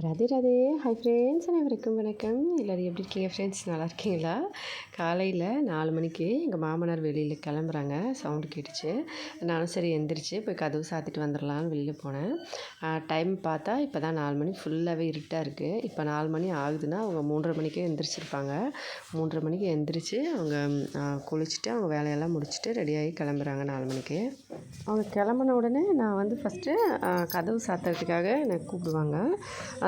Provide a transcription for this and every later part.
Radhe Radhe. Hi friends, அனைவருக்கும் வணக்கம். எல்லோரும் எப்படி இருக்கீங்க ஃப்ரெண்ட்ஸ்? நல்லா இருக்கீங்களா? காலையில் 4 மணிக்கு எங்கள் மாமனார் வெளியில் கிளம்புறாங்க. சவுண்டு கேட்டுச்சு. நானும் சரி எந்திரிச்சு போய் கதவு சாத்திட்டு வந்துடலான்னு வெளியில் போனேன். டைம் பார்த்தா இப்போ தான் 4 மணி, ஃபுல்லாகவே இருட்டாக இருக்குது. இப்போ 4 மணி ஆகுதுன்னா அவங்க 3:30 மணிக்கே எந்திரிச்சிருப்பாங்க. 3:30 மணிக்கு எந்திரிச்சு அவங்க குளிச்சுட்டு அவங்க வேலையெல்லாம் முடிச்சுட்டு ரெடியாகி கிளம்புறாங்க 4 மணிக்கு. அவங்க கிளம்புன உடனே நான் வந்து ஃபஸ்ட்டு கதவு சாத்துறதுக்காக என்னை கூப்பிடுவாங்க.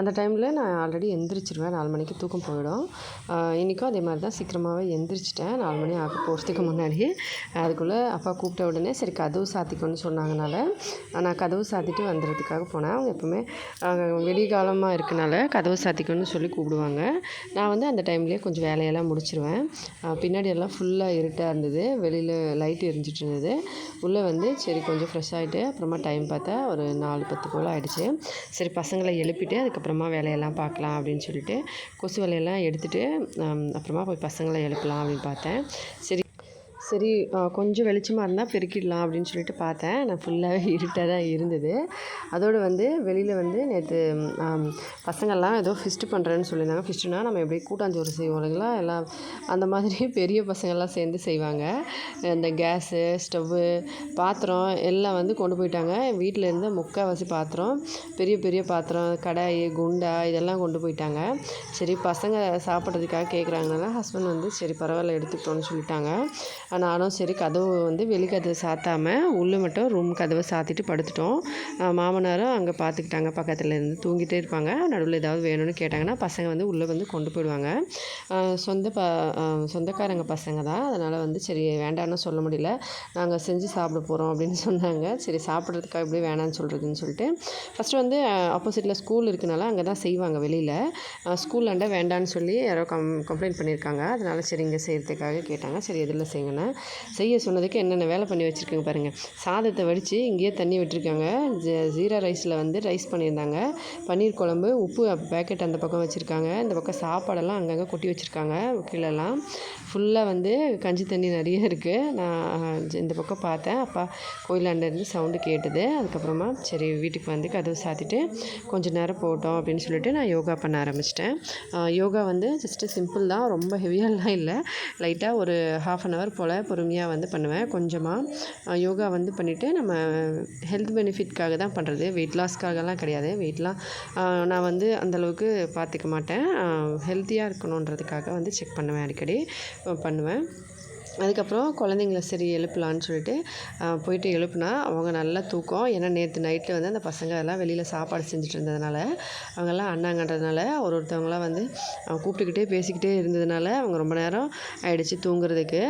அந்த டைமில் நான் ஆல்ரெடி எந்திரிச்சிருவேன். 4 மணிக்கு தூக்கம் போயிடும். இன்றைக்கும் அதே மாதிரி தான் சீக்கிரமாகவே எந்திரிச்சிட்டேன். 4 மணி ஆக போகிறதுக்கு முன்னாடி. அதுக்குள்ளே அப்பா கூப்பிட்ட உடனே சரி கதவு சாத்திக்கோன்னு சொன்னாங்கனால நான் கதவு சாத்திட்டு வந்துடுறதுக்காக போனேன். அவங்க எப்போவுமே வெடிகாலமாக இருக்கனால கதவு சாத்திக்கோன்னு சொல்லி கூப்பிடுவாங்க. நான் வந்து அந்த டைம்லேயே கொஞ்சம் வேலையெல்லாம் முடிச்சிருவேன். பின்னாடி எல்லாம் ஃபுல்லாக இருட்டாக இருந்தது. வெளியில் லைட் எரிஞ்சிட்டு இருந்தது. உள்ளே வந்து சரி கொஞ்சம் ஃப்ரெஷ் ஆகிட்டு அப்புறமா டைம் பார்த்தா ஒரு 4:10 போல் ஆகிடுச்சு. சரி பசங்களை எழுப்பிட்டு அதுக்கப்புறமா வேலையெல்லாம் பார்க்கலாம் அப்படின்னு சொல்லிட்டு கொசு வலையெல்லாம் எடுத்துகிட்டு அப்புறமா போய் பசங்களை எழுப்பலாம் அப்படின்னு பார்த்தேன். சரி கொஞ்சம் வெளிச்சமாக இருந்தால் பெருக்கிடலாம் அப்படின்னு சொல்லிட்டு பார்த்தேன். நான் ஃபுல்லாகவே இருட்டாக தான் இருந்தது. அதோடு வந்து வெளியில் வந்து நேற்று பசங்கள்லாம் ஏதோ ஃபிஸ்ட்டு பண்ணுறேன்னு சொல்லியிருந்தாங்க. ஃபிஸ்ட்டுனா நம்ம எப்படி கூட்டாஞ்சோறு செய்வோம் இல்லைங்களா, எல்லாம் அந்த மாதிரி பெரிய பசங்கள்லாம் சேர்ந்து செய்வாங்க. இந்த கேஸு, ஸ்டவ்வு, பாத்திரம் எல்லாம் வந்து கொண்டு போயிட்டாங்க. வீட்டில் இருந்த முக்கால்வாசி பாத்திரம், பெரிய பெரிய பாத்திரம், கடாய், குண்டா இதெல்லாம் கொண்டு போயிட்டாங்க. சரி பசங்க சாப்பிட்றதுக்காக கேட்குறாங்கனால ஹஸ்பண்ட் வந்து சரி பரவாயில்ல எடுத்துக்கிட்டோன்னு சொல்லிட்டாங்க. நானும் சரி கதவு வந்து வெளிக்கதவு சாத்தாமல் உள்ளே மட்டும் ரூம் கதவை சாத்திட்டு படுத்துட்டோம். மாமனாரும் அங்கே பார்த்துக்கிட்டாங்க. பக்கத்தில் இருந்து தூங்கிட்டே இருப்பாங்க. நடுவில் ஏதாவது வேணும்னு கேட்டாங்கன்னா பசங்க வந்து உள்ளே வந்து கொண்டு போயிடுவாங்க. சொந்தக்காரங்க பசங்க தான். அதனால் வந்து சரி வேண்டான்னு சொல்ல முடியல. நாங்கள் செஞ்சு சாப்பிட போகிறோம் அப்படின்னு சொன்னாங்க. சரி சாப்பிட்றதுக்காக எப்படி வேணான்னு சொல்கிறதுன்னு சொல்லிட்டு ஃபஸ்ட்டு வந்து ஆப்போசிட்டில் ஸ்கூல் இருக்கனால அங்கே தான் செய்வாங்க வெளியில். ஸ்கூல்லாண்ட வேண்டான்னு சொல்லி யாரோ கம்ப்ளைண்ட் பண்ணியிருக்காங்க. அதனால் சரி இங்கே செய்கிறதுக்காக கேட்டாங்க. சரி எதில் செய்யுங்கன்னு செய்ய சொன்னதுக்கு என்னென்ன வேலை பண்ணி வச்சுருக்கேங்க பாருங்கள். சாதத்தை வடித்து இங்கேயே தண்ணி விட்டுருக்காங்க. ஜீரா ரைஸில் வந்து ரைஸ் பண்ணியிருந்தாங்க. பன்னீர் குழம்பு, உப்பு பேக்கெட் அந்த பக்கம் வச்சுருக்காங்க. இந்த பக்கம் சாப்பாடெல்லாம் அங்கங்கே கொட்டி வச்சுருக்காங்க. கீழெல்லாம் ஃபுல்லாக வந்து கஞ்சி தண்ணி நிறைய இருக்குது. நான் இந்த பக்கம் பார்த்தேன். அப்பா கோயிலாண்டேருந்து சவுண்டு கேட்டது. அதுக்கப்புறமா சரி வீட்டுக்கு வந்து கதவு சாத்திட்டு கொஞ்சம் நேரம் போட்டோம் அப்படின்னு சொல்லிட்டு நான் யோகா பண்ண ஆரம்பிச்சிட்டேன். யோகா வந்து ஜஸ்ட்டு சிம்பிள் தான், ரொம்ப ஹெவியாலாம் இல்லை. லைட்டாக ஒரு 1/2 அன் ஹவர் போல் பொறுமையாக வந்து பண்ணுவேன். கொஞ்சமாக யோகா வந்து பண்ணிவிட்டு நம்ம ஹெல்த் பெனிஃபிட்காக தான் பண்ணுறது, வெயிட் லாஸ்க்காகலாம் கிடையாது. வெயிட்லாம் நான் வந்து அந்தளவுக்கு பார்த்துக்க மாட்டேன். ஹெல்த்தியாக இருக்கணுன்றதுக்காக வந்து செக் பண்ணுவேன், அடிக்கடி பண்ணுவேன். அதுக்கப்புறம் குழந்தைங்கள சரி எழுப்பலான்னு சொல்லிட்டு போயிட்டு எழுப்புனா அவங்க நல்லா தூக்கம். ஏன்னா நேற்று நைட்டு வந்து அந்த பசங்க எல்லாம் வெளியில் சாப்பாடு செஞ்சுட்டு இருந்ததுனால அவங்கெல்லாம் அண்ணாங்கன்றதுனால ஒருத்தவங்களாம் வந்து கூப்பிட்டுக்கிட்டே பேசிக்கிட்டே இருந்ததுனால அவங்க ரொம்ப நேரம் ஆயிடுச்சு தூங்குறதுக்கு.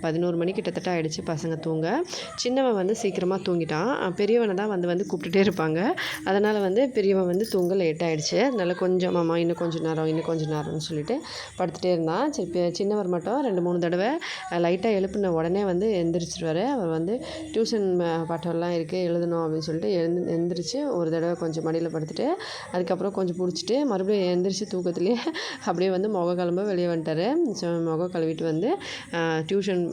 11 மணி கிட்டத்தட்ட ஆயிடுச்சு பசங்க தூங்க. சின்னவன் வந்து சீக்கிரமாக தூங்கிட்டான். பெரியவனை தான் வந்து கூப்பிட்டுட்டே இருப்பாங்க. அதனால் வந்து பெரியவன் வந்து தூங்க லேட் ஆகிடுச்சு. அதனால் கொஞ்சம் மாமா இன்னும் கொஞ்சம் நேரம்னு சொல்லிட்டு படுத்துகிட்டே இருந்தான். சரி சின்னவர் மட்டும் 2-3 தடவை லைட்டாக எழுப்பின உடனே வந்து எந்திரிச்சிருவார். அவர் வந்து டியூஷன் பாட்டெல்லாம் இருக்குது எழுதணும் அப்படின்னு சொல்லிட்டு எந்திரிச்சு ஒரு தடவை கொஞ்சம் மடியில் படுத்துட்டு அதுக்கப்புறம் கொஞ்சம் பிடிச்சிட்டு மறுபடியும் எந்திரிச்சு தூக்கத்துலேயே அப்படியே வந்து முகம் வெளியே வந்துட்டார். முகம் கழுவிட்டு வந்து டியூஷன்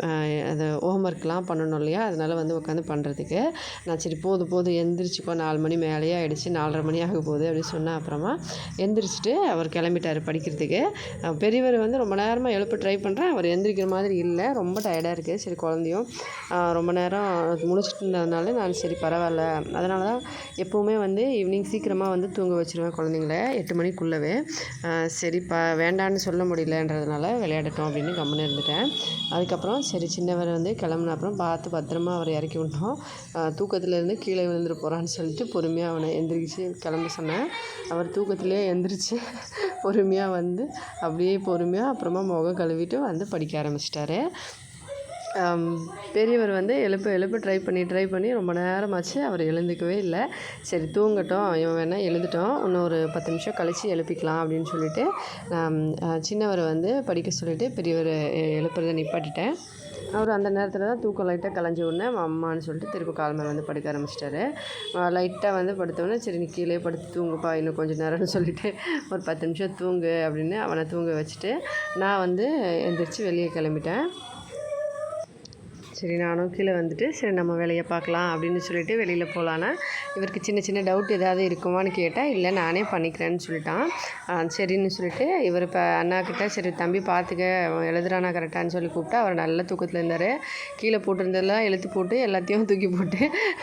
அது ஹோம்ஒர்க்லாம் பண்ணணும் இல்லையா, அதனால் வந்து உட்காந்து பண்ணுறதுக்கு நான் சரி போதும் எந்திரிச்சிக்கோ 4 மணி மேலேயே ஆகிடுச்சு, 4:30 மணி ஆக போகுது அப்படின்னு சொன்னால் அப்புறமா எந்திரிச்சிட்டு அவர் கிளம்பிட்டார் படிக்கிறதுக்கு. பெரியவர் வந்து ரொம்ப நேரமாக எழுப்ப ட்ரை பண்ணுறேன், அவர் எந்திரிக்கிற மாதிரி இல்லை, ரொம்ப டயர்டாக இருக்குது. சரி குழந்தையும் ரொம்ப நேரம் முழிச்சிட்டு இருந்ததுனால நான் சரி பரவாயில்ல, அதனால தான் எப்போவுமே வந்து ஈவினிங் சீக்கிரமாக வந்து தூங்க வச்சுருவேன் குழந்தைங்கள 8 மணிக்குள்ளவே. சரி வேண்டான்னு சொல்ல முடியலன்றதுனால விளையாடட்டும் அப்படின்னு கம்முன்னு இருந்துட்டேன். அதுக்கப்புறம் சரி சின்னவர் வந்து கிளம்புன அப்புறம் பார்த்து பத்திரமா அவர் இறக்கி விட்டோம். தூக்கத்துலேருந்து கீழே விழுந்துட்டு போகிறான்னு சொல்லிட்டு பொறுமையாக அவனை எந்திரிச்சு கிளம்ப சொன்னேன். அவர் தூக்கத்துலேயே எந்திரிச்சு பொறுமையாக வந்து அப்படியே பொறுமையாக அப்புறமா முகம் கழுவிட்டு வந்து படிக்க ஆரம்பிச்சிட்டாரு. பெரியவர் வந்து எழுப்ப ட்ரை பண்ணி ரொம்ப நேரமாச்சு. அவர் எழுந்துக்கவே இல்லை. சரி தூங்கட்டும், இவன் வேணால் எழுந்துட்டோம், இன்னும் ஒரு 10 நிமிஷம் கழித்து எழுப்பிக்கலாம் அப்படின்னு சொல்லிட்டு சின்னவரை வந்து படிக்க சொல்லிவிட்டு பெரியவர் எழுப்புறதை நிப்பாட்டிட்டேன். அவர் அந்த நேரத்தில் தான் தூக்கம் லைட்டாக கலைஞ்சி உடனே அம்மான்னு சொல்லிட்டு திருப்பி கால் மேலே வந்து படுக்க ஆரம்பிச்சிட்டாரு. லைட்டாக வந்து படுத்தோடனே சரி நீ கீழே படுத்து தூங்குப்பா இன்னும் கொஞ்சம் நேரம்னு சொல்லிவிட்டு ஒரு 10 நிமிஷம் தூங்கு அப்படின்னு அவனை தூங்க வச்சுட்டு நான் வந்து எந்திரிச்சு வெளியே கிளம்பிட்டேன். சரி நானும் கீழே வந்துட்டு சரி நம்ம வேலையை பார்க்கலாம் அப்படின்னு சொல்லிட்டு வெளியில் போகலான்னா இவருக்கு சின்ன சின்ன டவுட் ஏதாவது இருக்குமான்னு கேட்டால் இல்லை நானே பண்ணிக்கிறேன்னு சொல்லிட்டான். சரின்னு சொல்லிட்டு இவர் இப்போ அண்ணாக்கிட்ட சரி தம்பி பார்த்துக்க எழுதுறானா கரெக்டான்னு சொல்லி கூப்பிட்டா அவர் நல்ல தூக்கத்தில் இருந்தார். கீழே போட்டிருந்ததெல்லாம் எழுத்து போட்டு எல்லாத்தையும் தூக்கி போட்டு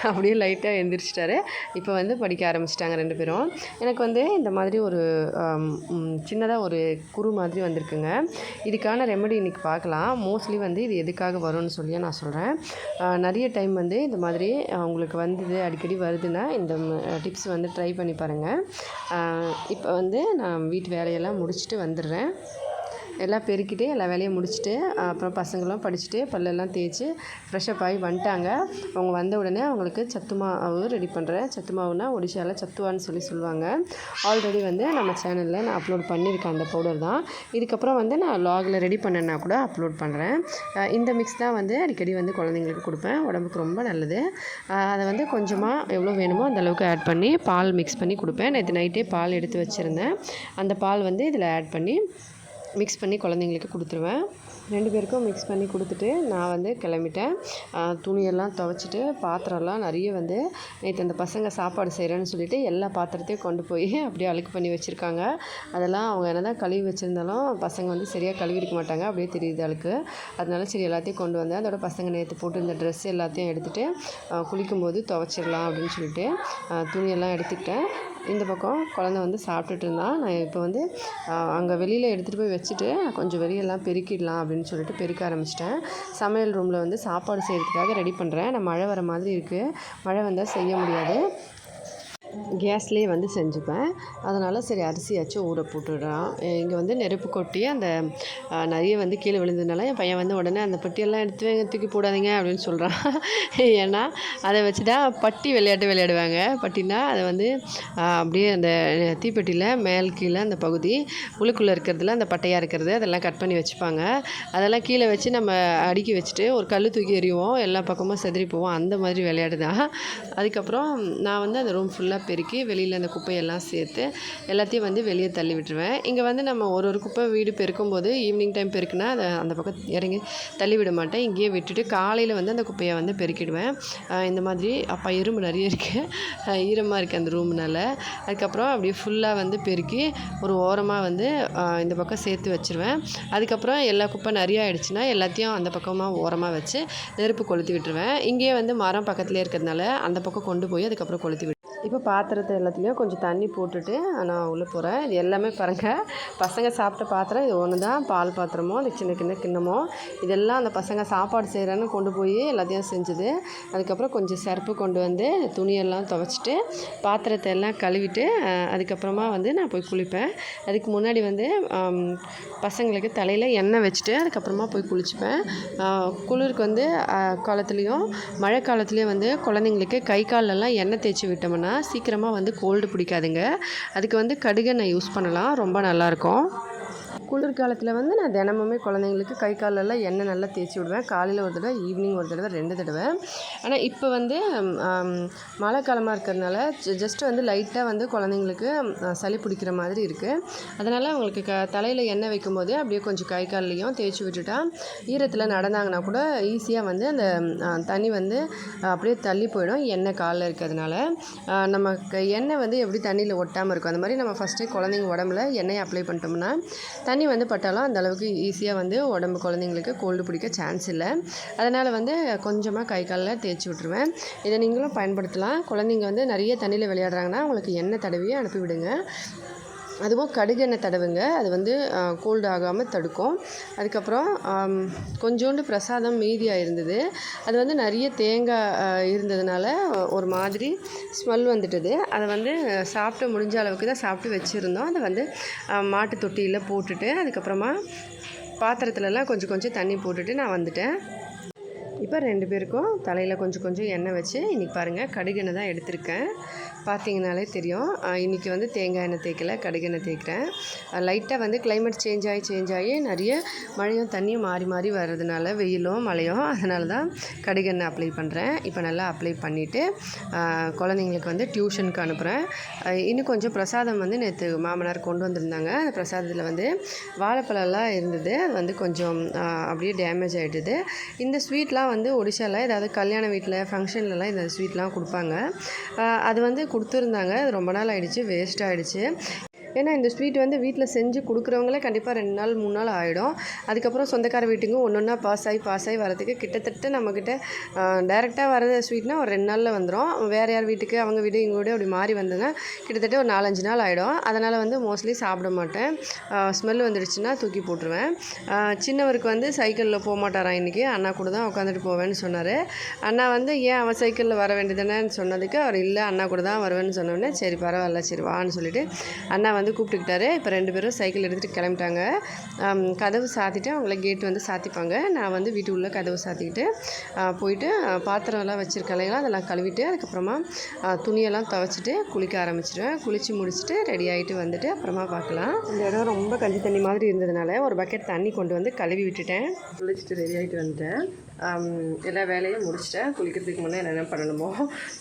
அப்படியே லைட்டாக எழுந்திரிச்சிட்டாரு. இப்போ வந்து படிக்க ஆரம்பிச்சிட்டாங்க 2 பேரும். எனக்கு வந்து இந்த மாதிரி ஒரு சின்னதாக ஒரு குரு மாதிரி வந்திருக்குங்க. இதுக்கான ரெமெடி இன்றைக்கி பார்க்கலாம். மோஸ்ட்லி வந்து இது எதுக்காக வரும்னு சொல்லி நான் சொல்கிறேன். நிறைய டைம் வந்து இந்த மாதிரி உங்களுக்கு வந்தது அடிக்கடி வருதுன்னா இந்த டிப்ஸ் வந்து ட்ரை பண்ணி பாருங்கள். இப்போ வந்து நான் வீட்டு வேலையெல்லாம் முடிச்சுட்டு வந்துடுறேன். எல்லாம் பெருக்கிட்டு எல்லா வேலையும் முடிச்சுட்டு அப்புறம் பசங்களும் படிச்சுட்டு பல்லெல்லாம் தேய்ச்சி ஃப்ரெஷ்ஷப் ஆகி வந்துட்டாங்க. அவங்க வந்த உடனே அவங்களுக்கு சத்து மாவு ரெடி பண்ணுறேன். சத்து மாவுனா ஒடிஷாவில் சத்துவான்னு சொல்லுவாங்க. ஆல்ரெடி வந்து நம்ம சேனலில் நான் அப்லோட் பண்ணியிருக்கேன் அந்த பவுடர் தான். இதுக்கப்புறம் வந்து நான் வ்ளாகில் ரெடி பண்ணேன்னா கூட அப்லோட் பண்ணுறேன். இந்த மிக்ஸ் தான் வந்து அடிக்கடி வந்து குழந்தைங்களுக்கு கொடுப்பேன். உடம்புக்கு ரொம்ப நல்லது. அதை வந்து கொஞ்சமாக எவ்வளோ வேணுமோ அந்தளவுக்கு ஆட் பண்ணி பால் மிக்ஸ் பண்ணி கொடுப்பேன். நேற்று நைட்டே பால் எடுத்து வச்சுருந்தேன். அந்த பால் வந்து இதில் ஆட் பண்ணி மிக்ஸ் பண்ணி குழந்தைங்களுக்கு கொடுத்துருவேன். 2 பேருக்கும் மிக்ஸ் பண்ணி கொடுத்துட்டு நான் வந்து கிளம்பிட்டேன். துணியெல்லாம் துவைச்சிட்டு பாத்திரம்லாம் நிறைய வந்து நேற்று அந்த பசங்க சாப்பாடு செய்கிறேன்னு சொல்லிவிட்டு எல்லா பாத்திரத்தையும் கொண்டு போய் அப்படியே அழுக்கு பண்ணி வச்சுருக்காங்க. அதெல்லாம் அவங்க என்ன தான் கழுவி வச்சுருந்தாலும் பசங்க வந்து சரியாக கழுவிருக்க மாட்டாங்க. அப்படியே தெரியுது அழுக்கு. அதனால சரி எல்லாத்தையும் கொண்டு வந்தேன். அதோட பசங்க நேற்று போட்டு இந்த ட்ரெஸ் எல்லாத்தையும் எடுத்துகிட்டு குளிக்கும்போது துவைச்சிடலாம் அப்படின்னு சொல்லிட்டு துணியெல்லாம் எடுத்துக்கிட்டேன். இந்த பக்கம் குழந்தை வந்து சாப்பிட்டுட்டு இருந்தான். நான் இப்போ வந்து அங்கே வெளியில் எடுத்துகிட்டு போய் வச்சுட்டு கொஞ்சம் வெளியெல்லாம் பெருக்கிடலாம் அப்படின்னு சொல்லிட்டு பெருக்க ஆரம்பிச்சிட்டேன். சமையல் ரூமில் வந்து சாப்பாடு செய்கிறதுக்காக ரெடி பண்ணுறேன். நான் மழை வர மாதிரி இருக்குது. மழை வந்தால் செய்ய முடியாது. கேஸ்லேயே வந்து செஞ்சுப்பேன். அதனால் சரி அரிசியாச்சும் ஊற போட்டுடுறான். இங்கே வந்து நெருப்பு கொட்டி அந்த நிறைய வந்து கீழே விழுந்ததுனால என் பையன் வந்து உடனே அந்த பட்டியெல்லாம் எடுத்து தூக்கி போடாதீங்க அப்படின்னு சொல்கிறான். ஏன்னா அதை வச்சு தான் பட்டி விளையாட்டு விளையாடுவாங்க. பட்டினா அதை வந்து அப்படியே அந்த தீப்பெட்டியில் மேல் கீழே அந்த பகுதி உள்ளுக்குள்ளே இருக்கிறதுல அந்த பட்டையாக இருக்கிறது அதெல்லாம் கட் பண்ணி வச்சுப்பாங்க. அதெல்லாம் கீழே வச்சு நம்ம அடுக்கி வச்சுட்டு ஒரு கல் தூக்கி எறிவோம். எல்லா பக்கமும் செதறி போவோம். அந்த மாதிரி விளையாடு தான். அதுக்கப்புறம் நான் வந்து அந்த ரூம் ஃபுல்லாக பெருக்கி வெளியில் அந்த குப்பையெல்லாம் சேர்த்து எல்லாத்தையும் வந்து வெளியே தள்ளி விட்டுருவேன். இங்கே வந்து நம்ம ஒரு குப்பை வீடு பெருக்கும்போது ஈவினிங் டைம் பெருக்குனா அதை அந்த பக்கம் இறங்கி தள்ளி விட மாட்டேன். இங்கேயே விட்டுட்டு காலையில் வந்து அந்த குப்பையை வந்து பெருக்கிடுவேன். இந்த மாதிரி அப்போ எறும்பு நிறைய இருக்குது. ஈரமாக இருக்குது அந்த ரூம்னால. அதுக்கப்புறம் அப்படியே ஃபுல்லாக வந்து பெருக்கி ஒரு ஓரமாக வந்து இந்த பக்கம் சேர்த்து வச்சுருவேன். அதுக்கப்புறம் எல்லா குப்பை நிறையா ஆகிடுச்சுன்னா எல்லாத்தையும் அந்த பக்கமாக ஓரமாக வச்சு நெருப்பு கொளுத்தி விட்டுருவேன். இங்கேயே வந்து மரம் பக்கத்துலேயே இருக்கிறதுனால அந்த பக்கம் கொண்டு போய் அதுக்கப்புறம் கொளுத்தி விட்டு இப்போ பாத்திரத்தை எல்லாத்துலேயும் கொஞ்சம் தண்ணி போட்டுட்டு நான் உள்ளே போகிறேன். இது எல்லாமே பாருங்கள் பசங்க சாப்பிட்ட பாத்திரம் இது ஒன்று தான். பால் பாத்திரமோ அந்த சின்ன கிண்ணமோ இதெல்லாம் அந்த பசங்க சாப்பாடு செய்கிறேன்னு கொண்டு போய் எல்லாத்தையும் செஞ்சுது. அதுக்கப்புறம் கொஞ்சம் சர்ப்பு கொண்டு வந்து துணியெல்லாம் துவைச்சிட்டு பாத்திரத்தை எல்லாம் கழுவிட்டு அதுக்கப்புறமா வந்து நான் போய் குளிப்பேன். அதுக்கு முன்னாடி வந்து பசங்களுக்கு தலையில் எண்ணெய் வச்சுட்டு அதுக்கப்புறமா போய் குளிச்சுப்பேன். குளிருக்கு வந்து காலத்துலேயும் மழை காலத்துலேயும் வந்து குழந்தைங்களுக்கு கை காலெல்லாம் எண்ணெய் தேய்ச்சி விட்டோம்னா சீக்கிரமாக வந்து கோல்டு பிடிக்காதுங்க. அதுக்கு வந்து கடுகெண்ணெய் யூஸ் பண்ணலாம். ரொம்ப நல்லாயிருக்கும். குளிர்காலத்தில் வந்து நான் தினமுமே குழந்தைங்களுக்கு கை காலெல்லாம் எண்ணெய் நல்லா தேய்ச்சி விடுவேன். காலையில் ஒரு தடவை, ஈவினிங் ஒரு தடவை, 2 தடவை. ஆனால் இப்போ வந்து மழை காலமாக இருக்கிறதுனால ஜஸ்ட்டு வந்து லைட்டாக வந்து குழந்தைங்களுக்கு சளி பிடிக்கிற மாதிரி இருக்குது. அதனால் அவங்களுக்கு தலையில் எண்ணெய் வைக்கும்போது அப்படியே கொஞ்சம் கை கால்லையும் தேய்ச்சி விட்டுட்டா ஈரத்தில் நடந்தாங்கன்னா கூட ஈஸியாக வந்து அந்த தண்ணி வந்து அப்படியே தள்ளி போயிடும். எண்ணெய் காலில் இருக்கிறதுனால நம்ம எண்ணெய் வந்து எப்படி தண்ணியில் ஒட்டாமல் இருக்கும் அந்த மாதிரி நம்ம ஃபஸ்ட்டே குழந்தைங்க உடம்புல எண்ணெயை அப்ளை பண்ணிட்டோம்னா தண்ணி வந்து பட்டாலும் அந்தளவுக்கு ஈஸியாக வந்து உடம்பு குழந்தைங்களுக்கு கோல்டு பிடிக்க சான்ஸ் இல்லை. அதனால் வந்து கொஞ்சமாக கை காலில் தேய்ச்சி விட்ருவேன். இதை நீங்களும் பயன்படுத்தலாம். குழந்தைங்க வந்து நிறைய தண்ணியில் விளையாடுறாங்கன்னா அவங்களுக்கு எண்ணெய் தடவி அனுப்பிவிடுங்க. அதுவும் கடுகெண்ணெய் தடவுங்க. அது வந்து கோல்டு ஆகாமல் தடுக்கும். அதுக்கப்புறம் கொஞ்சோண்டு பிரசாதம் மீதியாக இருந்தது. அது வந்து நிறைய தேங்காய் இருந்ததுனால ஒரு மாதிரி ஸ்மெல் வந்துட்டுது. அதை வந்து சாப்பிட்டு முடிஞ்ச அளவுக்கு தான் சாப்பிட்டு வச்சுருந்தோம். அதை வந்து மாட்டு தொட்டியில் போட்டுட்டு அதுக்கப்புறமா பாத்திரத்துலலாம் கொஞ்சம் கொஞ்சம் தண்ணி போட்டுட்டு நான் வந்துட்டேன். இப்போ 2 பேருக்கும் தலையில் கொஞ்சம் கொஞ்சம் எண்ணெய் வச்சு இன்றைக்கி பாருங்கள் கடுகெண்ணெய் தான் எடுத்திருக்கேன். பார்த்தீங்கனாலே தெரியும். இன்றைக்கி வந்து தேங்காய் எண்ணெய் தேய்க்கலை, கடுகெண்ணெய் தேய்க்கிறேன். லைட்டாக வந்து கிளைமேட் சேஞ்ச் ஆகி நிறைய மழையும் தண்ணியும் மாறி மாறி வர்றதுனால வெயிலும் மழையும் அதனால தான் கடுகெண்ணெய் அப்ளை பண்ணுறேன். இப்போ நல்லா அப்ளை பண்ணிவிட்டு குழந்தைங்களுக்கு வந்து டியூஷனுக்கு அனுப்புகிறேன். இன்னும் கொஞ்சம் பிரசாதம் வந்து நேற்று மாமனார் கொண்டு வந்திருந்தாங்க. அந்த பிரசாதத்தில் வந்து வாழைப்பழம்லாம் இருந்தது. அது வந்து கொஞ்சம் அப்படியே டேமேஜ் ஆகிடுது. இந்த ஸ்வீட்லாம் வந்து வந்து ஒடிஷாவில் ஏதாவது கல்யாண வீட்டில் ஃபங்க்ஷன்லலாம் இந்த ஸ்வீட்லாம் கொடுப்பாங்க. அது வந்து கொடுத்துருந்தாங்க. அது ரொம்ப நாள் ஆகிடுச்சு, வேஸ்ட் ஆகிடுச்சு. ஏன்னா இந்த ஸ்வீட் வந்து வீட்டில் செஞ்சு கொடுக்குறவங்களே கண்டிப்பாக 2 நாள் 3 நாள் ஆகிடும். அதுக்கப்புறம் சொந்தக்கார வீட்டுக்கும் ஒன்று ஒன்றா பாஸ் ஆகி வரதுக்கு கிட்டத்தட்ட நம்மக்கிட்ட டைரெக்டாக வர ஸ்வீட்னால் ஒரு 2 நாளில் வந்துடும். வேறு யார் வீட்டுக்கு அவங்க வீடு இங்கே வீடு அப்படி மாறி வந்துங்க கிட்டத்தட்ட ஒரு 4-5 நாள் ஆகிடும். அதனால் வந்து மோஸ்ட்லி சாப்பிட மாட்டேன். ஸ்மெல் வந்துடுச்சுன்னா தூக்கி போட்டுருவேன். சின்னவருக்கு வந்து சைக்கிளில் போக மாட்டாரான் இன்றைக்கி, அண்ணா கூட தான் உட்காந்துட்டு போவேன்னு சொன்னார். அண்ணா வந்து ஏன் அவன் சைக்கிளில் வர வேண்டியதானேன்னு சொன்னதுக்கு அவர் இல்லை அண்ணா கூட தான் வருவேன்னு சொன்னோடனே சரி பரவாயில்ல சரி வான்னு சொல்லிவிட்டு அண்ணா வந்து கூப்பிட்டுக்கிட்டாரு. இப்போ 2 பேரும் சைக்கிள் எடுத்துகிட்டு கிளம்பிட்டாங்க. கதவு சாத்திட்டு அவங்கள கேட்டு வந்து சாத்திப்பாங்க. நான் வந்து வீட்டு உள்ள கதவு சாத்திக்கிட்டு போயிட்டு பாத்திரம்லாம் வச்சுருக்கலைங்களா அதெல்லாம் கழுவிட்டு அதுக்கப்புறமா துணியெல்லாம் துவைச்சிட்டு குளிக்க ஆரம்பிச்சிடுவேன். குளித்து முடிச்சுட்டு ரெடி ஆகிட்டு வந்துட்டு அப்புறமா பார்க்கலாம். இந்த இடம் ரொம்ப கஞ்சி தண்ணி மாதிரி இருந்ததுனால ஒரு பக்கெட் தண்ணி கொண்டு வந்து கழுவி விட்டுட்டேன். குளிச்சுட்டு ரெடி ஆகிட்டு வந்துட்டேன். எல்லா வேலையும் முடிச்சிட்டேன். குளிக்கிறதுக்கு முன்னே என்ன பண்ணணுமோ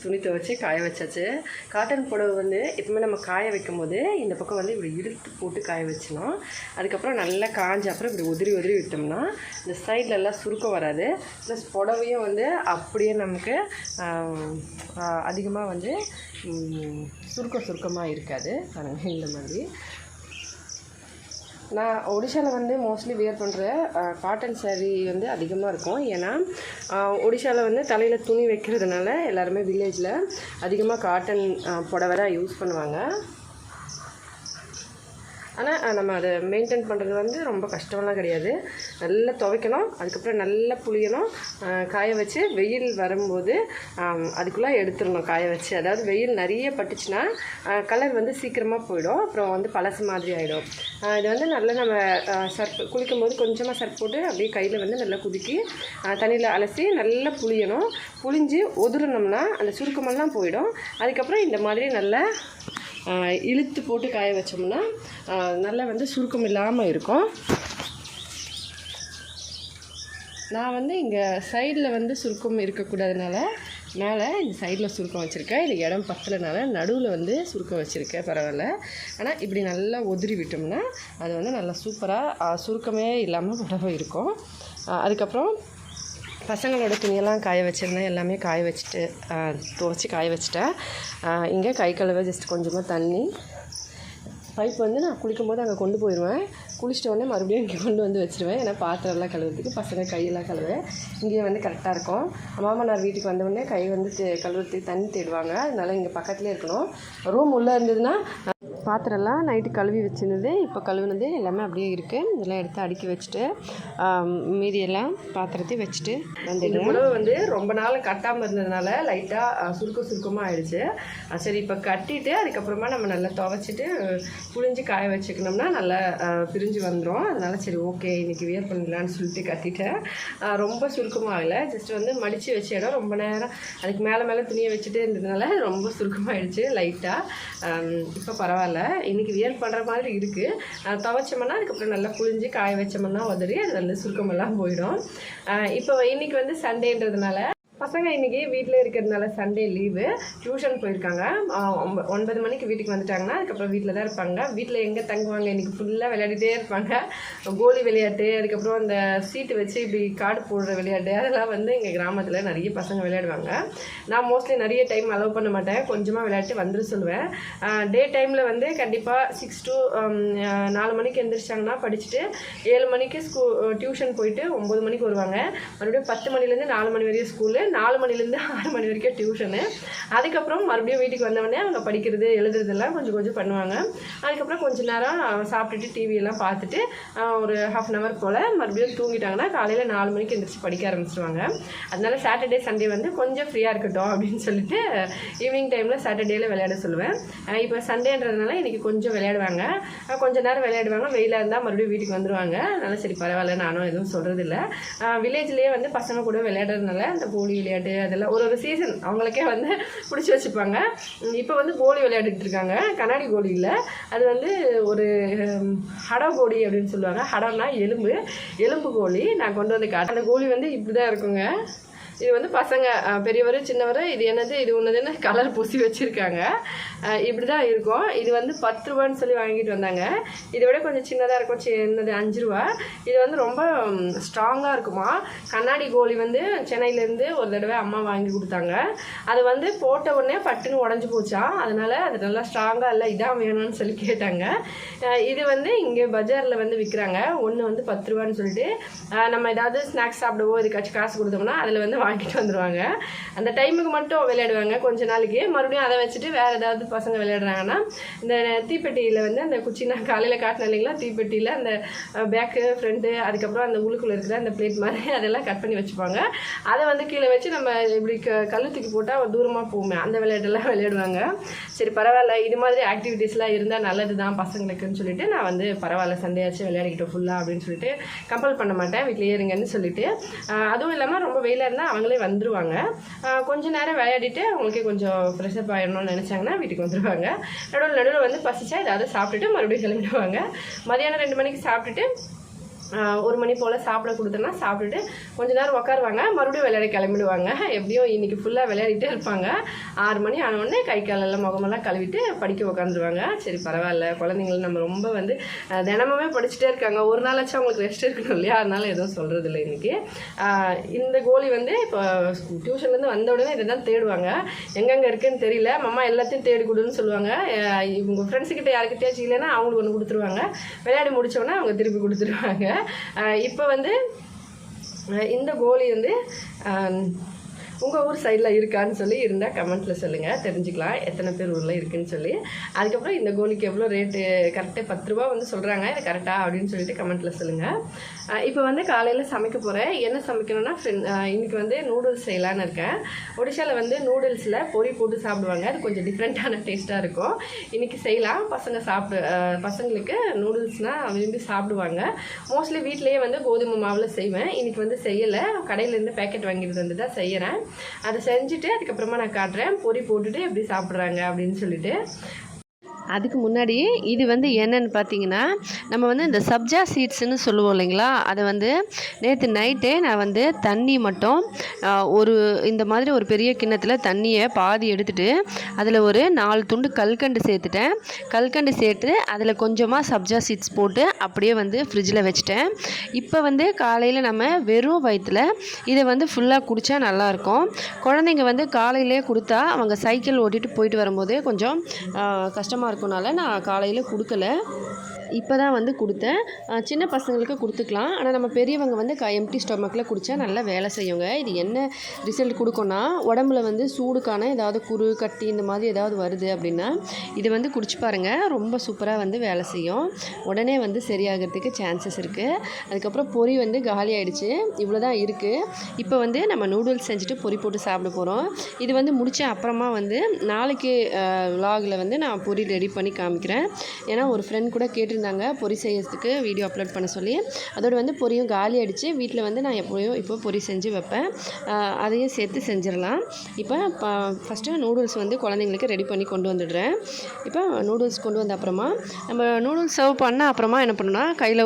துணி துவைச்சி காய வச்சாச்சு. காட்டன் புடவை வந்து எப்பவுமே நம்ம காய வைக்கும் போது இந்த பக்கம் வந்து இப்படி இழுத்து போட்டு காய வச்சினோம். அதுக்கப்புறம் நல்லா காஞ்ச அப்புறம் இப்படி உதிரி விட்டோம்னா இந்த சைட்லெல்லாம் சுருக்கம் வராது. ப்ளஸ் புடவையும் வந்து அப்படியே நமக்கு அதிகமாக வந்து சுருக்கமாக இருக்காது. பாருங்கள் இந்த மாதிரி. நான் ஒடிஷாவில் வந்து மோஸ்ட்லி வியர் பண்ணுற காட்டன் சாரீ வந்து அதிகமாக இருக்கும். ஏன்னா ஒடிஷாவில் வந்து தலையில் துணி வைக்கிறதுனால எல்லாருமே வில்லேஜில் அதிகமாக காட்டன் புடவை தான் யூஸ் பண்ணுவாங்க. ஆனால் நம்ம அதை மெயின்டைன் பண்ணுறது வந்து ரொம்ப கஷ்டமெல்லாம் கிடையாது. நல்லா துவைக்கணும், அதுக்கப்புறம் நல்லா புளியணும், காய வச்சு வெயில் வரும்போது அதுக்குள்ளே எடுத்துடணும் காய வச்சு. அதாவது வெயில் நிறைய பட்டுச்சுன்னா கலர் வந்து சீக்கிரமாக போயிடும், அப்புறம் வந்து பழசு மாதிரி ஆகிடும். இது வந்து நல்லா நம்ம சர்ஃப் குளிக்கும்போது கொஞ்சமாக சர்ஃப் போட்டு அப்படியே கையில் வந்து நல்லா குதுக்கி தண்ணியில் அலசி நல்லா புளியணும். புளிஞ்சு ஒதுரணும்னா அந்த சுருக்கமெல்லாம் போயிடும். அதுக்கப்புறம் இந்த மாதிரி நல்லா இழுத்து போட்டு காய வச்சோம்னா நல்லா வந்து சுருக்கம் இல்லாமல் இருக்கும். நான் வந்து இங்கே சைடில் வந்து சுருக்கம் இருக்கக்கூடாதுனால மேலே இந்த சைடில் சுருக்கம் வச்சுருக்கேன். இது இடம் பத்தலைனால நடுவில் வந்து சுருக்கம் வச்சுருக்கேன். பரவாயில்ல. ஆனால் இப்படி நல்லா உதிரி விட்டோம்னா அது வந்து நல்லா சூப்பராக சுருக்கமே இல்லாமல் புடவை இருக்கும். அதுக்கப்புறம் பசங்களோட துணியெல்லாம் காய வச்சுருந்தேன். எல்லாமே காய வச்சுட்டு துவைச்சி காய வச்சுட்டேன். இங்கே கை கழுவ ஜஸ்ட் கொஞ்சமாக தண்ணி பைப் வந்து நான் குளிக்கும்போது அங்கே கொண்டு போயிடுவேன். குளிச்சிட்ட உடனே மறுபடியும் இங்கே கொண்டு வந்து வச்சுருவேன். ஏன்னா பாத்திரம்லாம் கழுவுறதுக்கு பசங்க கையெல்லாம் கழுவேன். இங்கேயே வந்து கரெக்டாக இருக்கும். மாமனார் வீட்டுக்கு வந்தவுடனே கை வந்து கழுவுறதுக்கு தண்ணி தேடுவாங்க. அதனால் இங்கே பக்கத்துலேயே இருக்கணும். ரூம் உள்ளே இருந்ததுன்னா பாத்திரம்லாம் நைட்டு கழுவி வச்சுருந்தது இப்போ கழுவுனது எல்லாமே அப்படியே இருக்குது. இதெல்லாம் எடுத்து அடுக்கி வச்சுட்டு மீதியெல்லாம் பாத்திரத்தையும் வச்சுட்டு இந்த உணவு வந்து ரொம்ப நாள் கட்டாமல் இருந்ததுனால லைட்டாக சுருக்கமாக ஆயிடுச்சு. சரி இப்போ கட்டிட்டு அதுக்கப்புறமா நம்ம நல்லா துவைச்சிட்டு புழிஞ்சு காய வச்சுக்கணும்னா நல்லா பிரிஞ்சு வந்துடும். அதனால் சரி ஓகே இன்றைக்கி வியர் பண்ணலான்னு சொல்லிட்டு கட்டிட்டேன். ரொம்ப சுருக்கமாக ஆகலை, ஜஸ்ட் வந்து மடித்து வச்ச இடம் ரொம்ப நேரம் அதுக்கு மேலே துணியை வச்சுட்டு இருந்ததுனால ரொம்ப சுருக்கமாகிடுச்சு லைட்டாக. இப்போ பரவாயில்ல, இன்றைக்கி வியர் பண்ணுற மாதிரி இருக்குது. துவைச்சோம்னா அதுக்கப்புறம் நல்லா புழிஞ்சு காய வச்சோம்னா உதறி அது நல்ல சுருக்கமெல்லாம் போயிடும். இப்போ இன்றைக்கி வந்து சண்டேன்றதுனால பசங்க இன்றைக்கி வீட்டில் இருக்கிறதுனால சண்டே லீவு, டியூஷன் போயிருக்காங்க. 9 மணிக்கு வீட்டுக்கு வந்துட்டாங்கன்னா அதுக்கப்புறம் வீட்டில் தான் இருப்பாங்க. வீட்டில் எங்கே தங்குவாங்க, இன்றைக்கி ஃபுல்லாக விளையாடிட்டே இருப்பாங்க. கோலி விளையாட்டு, அதுக்கப்புறம் அந்த சீட்டு வச்சு இப்படி கார்டு போடுற விளையாட்டு, அதெல்லாம் வந்து எங்கள் கிராமத்தில் நிறைய பசங்க விளையாடுவாங்க. நான் மோஸ்ட்லி நிறைய டைம் அலோவ் பண்ண மாட்டேன், கொஞ்சமாக விளையாட்டு வந்துட சொல்லுவேன். டே டைமில் வந்து கண்டிப்பாக 6 to 4 மணிக்கு எழுந்திரிச்சாங்கன்னா படிச்சுட்டு 7 மணிக்கு டியூஷன் போயிட்டு 9 மணிக்கு வருவாங்க. மறுபடியும் 10 மணிலேருந்து 4 மணி வரையும் ஸ்கூலு, 4 மணிலேருந்து 6 மணி வரைக்கும் டியூஷனு. அதுக்கப்புறம் மறுபடியும் வீட்டுக்கு வந்தவொடனே அவங்க படிக்கிறது எழுதுறதெல்லாம் கொஞ்சம் பண்ணுவாங்க. அதுக்கப்புறம் கொஞ்சம் நேரம் சாப்பிட்டுட்டு டிவியெல்லாம் பார்த்துட்டு ஒரு ½ அன் ஹவர் போல் மறுபடியும் தூங்கிட்டாங்கன்னா காலையில் 4 மணிக்கு எழுந்திரிச்சு படிக்க ஆரம்பிச்சிடுவாங்க. அதனால சாட்டர்டே சண்டே வந்து கொஞ்சம் ஃப்ரீயாக இருக்கட்டும் அப்படின்னு சொல்லிட்டு ஈவினிங் டைமில் சாட்டர்டேயில் விளையாட சொல்லுவேன். இப்போ சண்டேன்றதுனால இன்றைக்கி கொஞ்சம் விளையாடுவாங்க. கொஞ்சம் நேரம் விளையாடுவாங்க, வெயிலாக இருந்தால் மறுபடியும் வீட்டுக்கு வந்துடுவாங்க. அதனால் சரி பரவாயில்ல, நானும் எதுவும் சொல்கிறதில்ல. வில்லேஜ்லேயே வந்து பசங்க கூட விளையாடுறதுனால அந்த கோலி விளையாட்டு அதெல்லாம் ஒரு சீசன் அவங்களுக்கே வந்து பிடிச்சி வச்சுப்பாங்க. இப்போ வந்து கோலி விளையாடிட்டு இருக்காங்க. கண்ணாடி கோலி இல்லை, அது வந்து ஒரு ஹட கோலி அப்படின்னு சொல்லுவாங்க. ஹடம்னா எலும்பு கோலி. நான் கொண்டு வந்து அந்த கோலி வந்து இப்படி தான் இருக்குங்க. இது வந்து பசங்க பெரியவர் சின்னவர் இது என்னது இது ஒன்றுதுன்னு கலர் பூசி வச்சுருக்காங்க. இப்படி தான் இருக்கும். இது வந்து 10 ரூபான்னு சொல்லி வாங்கிட்டு வந்தாங்க. இதை விட கொஞ்சம் சின்னதாக இருக்கும், சின்னது 5 ரூபா. இது வந்து ரொம்ப ஸ்ட்ராங்காக இருக்குமா. கண்ணாடி கோலி வந்து சென்னையிலேருந்து ஒரு தடவை அம்மா வாங்கி கொடுத்தாங்க. அது வந்து போட்ட உடனே பட்டுன்னு உடஞ்சி போச்சா, அதனால் அது நல்லா ஸ்ட்ராங்காக இல்லை, இதான் வேணும்னு சொல்லி கேட்டாங்க. இது வந்து இங்கே பஜாரில் வந்து விற்கிறாங்க. ஒன்று வந்து 10 ரூபான்னு சொல்லிட்டு நம்ம ஏதாவது ஸ்நாக்ஸ் சாப்பிடுவோம், இதுக்காச்சும் காசு கொடுத்தோம்னா அதில் வந்து வாங்கிட்டு வந்துடுவாங்க. அந்த டைமுக்கு மட்டும் விளையாடுவாங்க கொஞ்ச நாளைக்கு. மறுபடியும் அதை வச்சுட்டு வேறு ஏதாவது பசங்க விளையாடுறாங்கன்னா இந்த தீப்பெட்டியில் வந்து அந்த குச்சி நான் காலையில் காட்டினேன் இல்லைங்களா, தீப்பெட்டியில் அந்த பேக்கு ஃப்ரண்ட்டு அதுக்கப்புறம் அந்த உள்ளுக்குள்ளே இருக்கிற அந்த பிளேட் மாதிரி அதெல்லாம் கட் பண்ணி வச்சுப்பாங்க. அதை வந்து கீழே வச்சு நம்ம இப்படி கழுத்துக்கு போட்டால் தூரமாக போகுமே, அந்த விளையாட்டெல்லாம் விளையாடுவாங்க. சரி பரவாயில்ல, இது மாதிரி ஆக்டிவிட்டீஸ்லாம் இருந்தால் நல்லது தான் பசங்களுக்குன்னு சொல்லிட்டு நான் வந்து பரவாயில்ல சண்டையாச்சும் விளையாடிக்கிட்டோம் ஃபுல்லாக அப்படின்னு சொல்லிட்டு கம்பல் பண்ண மாட்டேன், வீட்டில் ஏறுங்கன்னு சொல்லிட்டு. அதுவும் இல்லாமல் ரொம்ப வெயிலாக இருந்தால் அவங்களே வந்துடுவாங்க. கொஞ்சம் நேரம் விளையாடிட்டு அவங்களுக்கே கொஞ்சம் ஃப்ரெஷ்அப் ஆகிடணும்னு நினச்சாங்கன்னா வீட்டுக்கு வந்துடுவாங்க. நடுவில் வந்து பசிச்சா ஏதாவது சாப்பிட்டுட்டு மறுபடியும் கிளம்பிடுவாங்க. மதியானம் 2 மணிக்கு சாப்பிட்டுட்டு 1 மணி போல் சாப்பிட கொடுத்தோன்னா சாப்பிட்டுட்டு கொஞ்சம் நேரம் உட்காருவாங்க, மறுபடியும் விளையாட கிளம்பிடுவாங்க. எப்படியும் இன்றைக்கி ஃபுல்லாக விளையாடிட்டே இருப்பாங்க. 6 மணி ஆனவுடனே கை காலெல்லாம் முகமெல்லாம் கழுவிட்டு படிக்க உட்காந்துருவாங்க. சரி பரவாயில்ல, குழந்தைங்கள நம்ம ரொம்ப வந்து தினமுமே படிச்சுட்டே இருக்காங்க, ஒரு நாளாச்சும் அவங்களுக்கு ரெஸ்ட் இருக்கணும் இல்லையா, அதனால எதுவும் சொல்கிறது இல்லை இன்றைக்கி. இந்த கோலி வந்து இப்போ டியூஷன்லேருந்து வந்த உடனே இதை தான் தேடுவாங்க. எங்கெங்கே இருக்குதுன்னு தெரியல, மம்மா எல்லாத்தையும் தேடி கொடுன்னு சொல்லுவாங்க. இவங்க ஃப்ரெண்ட்ஸுக்கிட்ட யாருக்கிட்டேயாச்சும் இல்லைன்னா அவங்களுக்கு ஒன்று கொடுத்துருவாங்க. விளையாடி முடித்தோடனே அவங்க திருப்பி கொடுத்துருவாங்க. இப்போ வந்து இந்த கோலி வந்து உங்கள் ஊர் சைடில் இருக்கான்னு சொல்லி இருந்தால் கமெண்ட்டில் சொல்லுங்கள், தெரிஞ்சுக்கலாம் எத்தனை பேர் ஊரில் இருக்குதுன்னு சொல்லி. அதுக்கப்புறம் இந்த கோலிக்கு எவ்வளோ ரேட்டு கரெக்டாக 10 ரூபா வந்து சொல்கிறாங்க, இது கரெக்டாக அப்படின்னு சொல்லிட்டு கமெண்ட்டில் சொல்லுங்கள். இப்போ வந்து காலையில் சமைக்க போகிறேன். என்ன சமைக்கணும்னா இன்றைக்கி வந்து நூடுல்ஸ் செய்யலான்னு இருக்கேன். ஒடிஷாவில் வந்து நூடுல்ஸில் பொரி போட்டு சாப்பிடுவாங்க, அது கொஞ்சம் டிஃப்ரெண்ட்டான டேஸ்ட்டாக இருக்கும். இன்றைக்கி செய்யலாம். பசங்களுக்கு நூடுல்ஸ்னால் விரும்பி சாப்பிடுவாங்க. மோஸ்ட்லி வீட்லேயே வந்து கோதுமை மாவில் செய்வேன். இன்றைக்கி வந்து செய்யலை, கடையிலேருந்து பேக்கெட் வாங்கிட்டு வந்து தான் செய்கிறேன். அதை செஞ்சுட்டு அதுக்கப்புறமா நான் காட்டுறேன் பொரி போட்டுட்டு எப்படி சாப்பிட்றாங்க அப்படின்னு சொல்லிட்டு. அதுக்கு முன்னாடி இது வந்து என்னன்னு பார்த்தீங்கன்னா, நம்ம வந்து இந்த சப்ஜா சீட்ஸ்ன்னு சொல்லுவோம் இல்லைங்களா, அதை வந்து நேற்று நைட்டே நான் வந்து தண்ணி மட்டும் இந்த மாதிரி ஒரு பெரிய கிண்ணத்தில் தண்ணியை பாதி எடுத்துகிட்டு அதில் ஒரு 4 துண்டு கல்கண்டு சேர்த்துட்டேன். கல்கண்டு சேர்த்து அதில் கொஞ்சமாக சப்ஜா சீட்ஸ் போட்டு அப்படியே வந்து ஃப்ரிட்ஜில் வச்சுட்டேன். இப்போ வந்து காலையில் நம்ம வெறும் வயிற்றில் இதை வந்து ஃபுல்லாக குடித்தா நல்லாயிருக்கும். குழந்தைங்க வந்து காலையிலே கொடுத்தா அவங்க சைக்கிள் ஓட்டிகிட்டு போயிட்டு வரும்போதே கொஞ்சம் கஷ்டமாக இருக்கனால நான் காலையில் கொடுக்கல. இப்போ தான் வந்து கொடுத்தேன். சின்ன பசங்களுக்கு கொடுத்துக்கலாம், ஆனால் நம்ம பெரியவங்க வந்து எம்டி ஸ்டொமக்கில் குடித்தா நல்லா வேலை செய்யுங்க. இது என்ன ரிசல்ட் கொடுக்கும்னா, உடம்புல வந்து சூடுக்கான ஏதாவது குரு கட்டி இந்த மாதிரி ஏதாவது வருது அப்படின்னா இது வந்து குடிச்சு பாருங்கள், ரொம்ப சூப்பராக வந்து வேலை செய்யும். உடனே வந்து சரியாகிறதுக்கு சான்சஸ் இருக்குது. அதுக்கப்புறம் பொரி வந்து காலி ஆகிடுச்சு, இவ்வளோ தான் இருக்குது. இப்போ வந்து நம்ம நூடுல்ஸ் செஞ்சுட்டு பொரி போட்டு சாப்பிட போகிறோம். இது வந்து முடித்த அப்புறமா வந்து நாளைக்கு vlogல வந்து நான் பொரி ரெடி பண்ணி காமிக்கிறேன். ஏன்னா ஒரு ஃப்ரெண்ட் கூட கேட்டிருந்தாங்க பொரி செய்யறதுக்கு வீடியோ அப்லோட் பண்ண சொல்லி. அதோடு வந்து பொரியும் காலி ஆகிடுச்சு. வீட்டில் வந்து நான் இப்போ பொரி செஞ்சு வைப்பேன், அதையும் சேர்த்து செஞ்சிடலாம். இப்போ ஃபஸ்ட்டு நூடுல்ஸ் வந்து குழந்தைங்களுக்கு ரெடி பண்ணி கொண்டு வந்துடுறேன். இப்போ நூடுல்ஸ் கொண்டு வந்த அப்புறமா நம்ம நூடுல்ஸ் சர்வ் பண்ண அப்புறமா என்ன பண்ணணும்னா, கையில்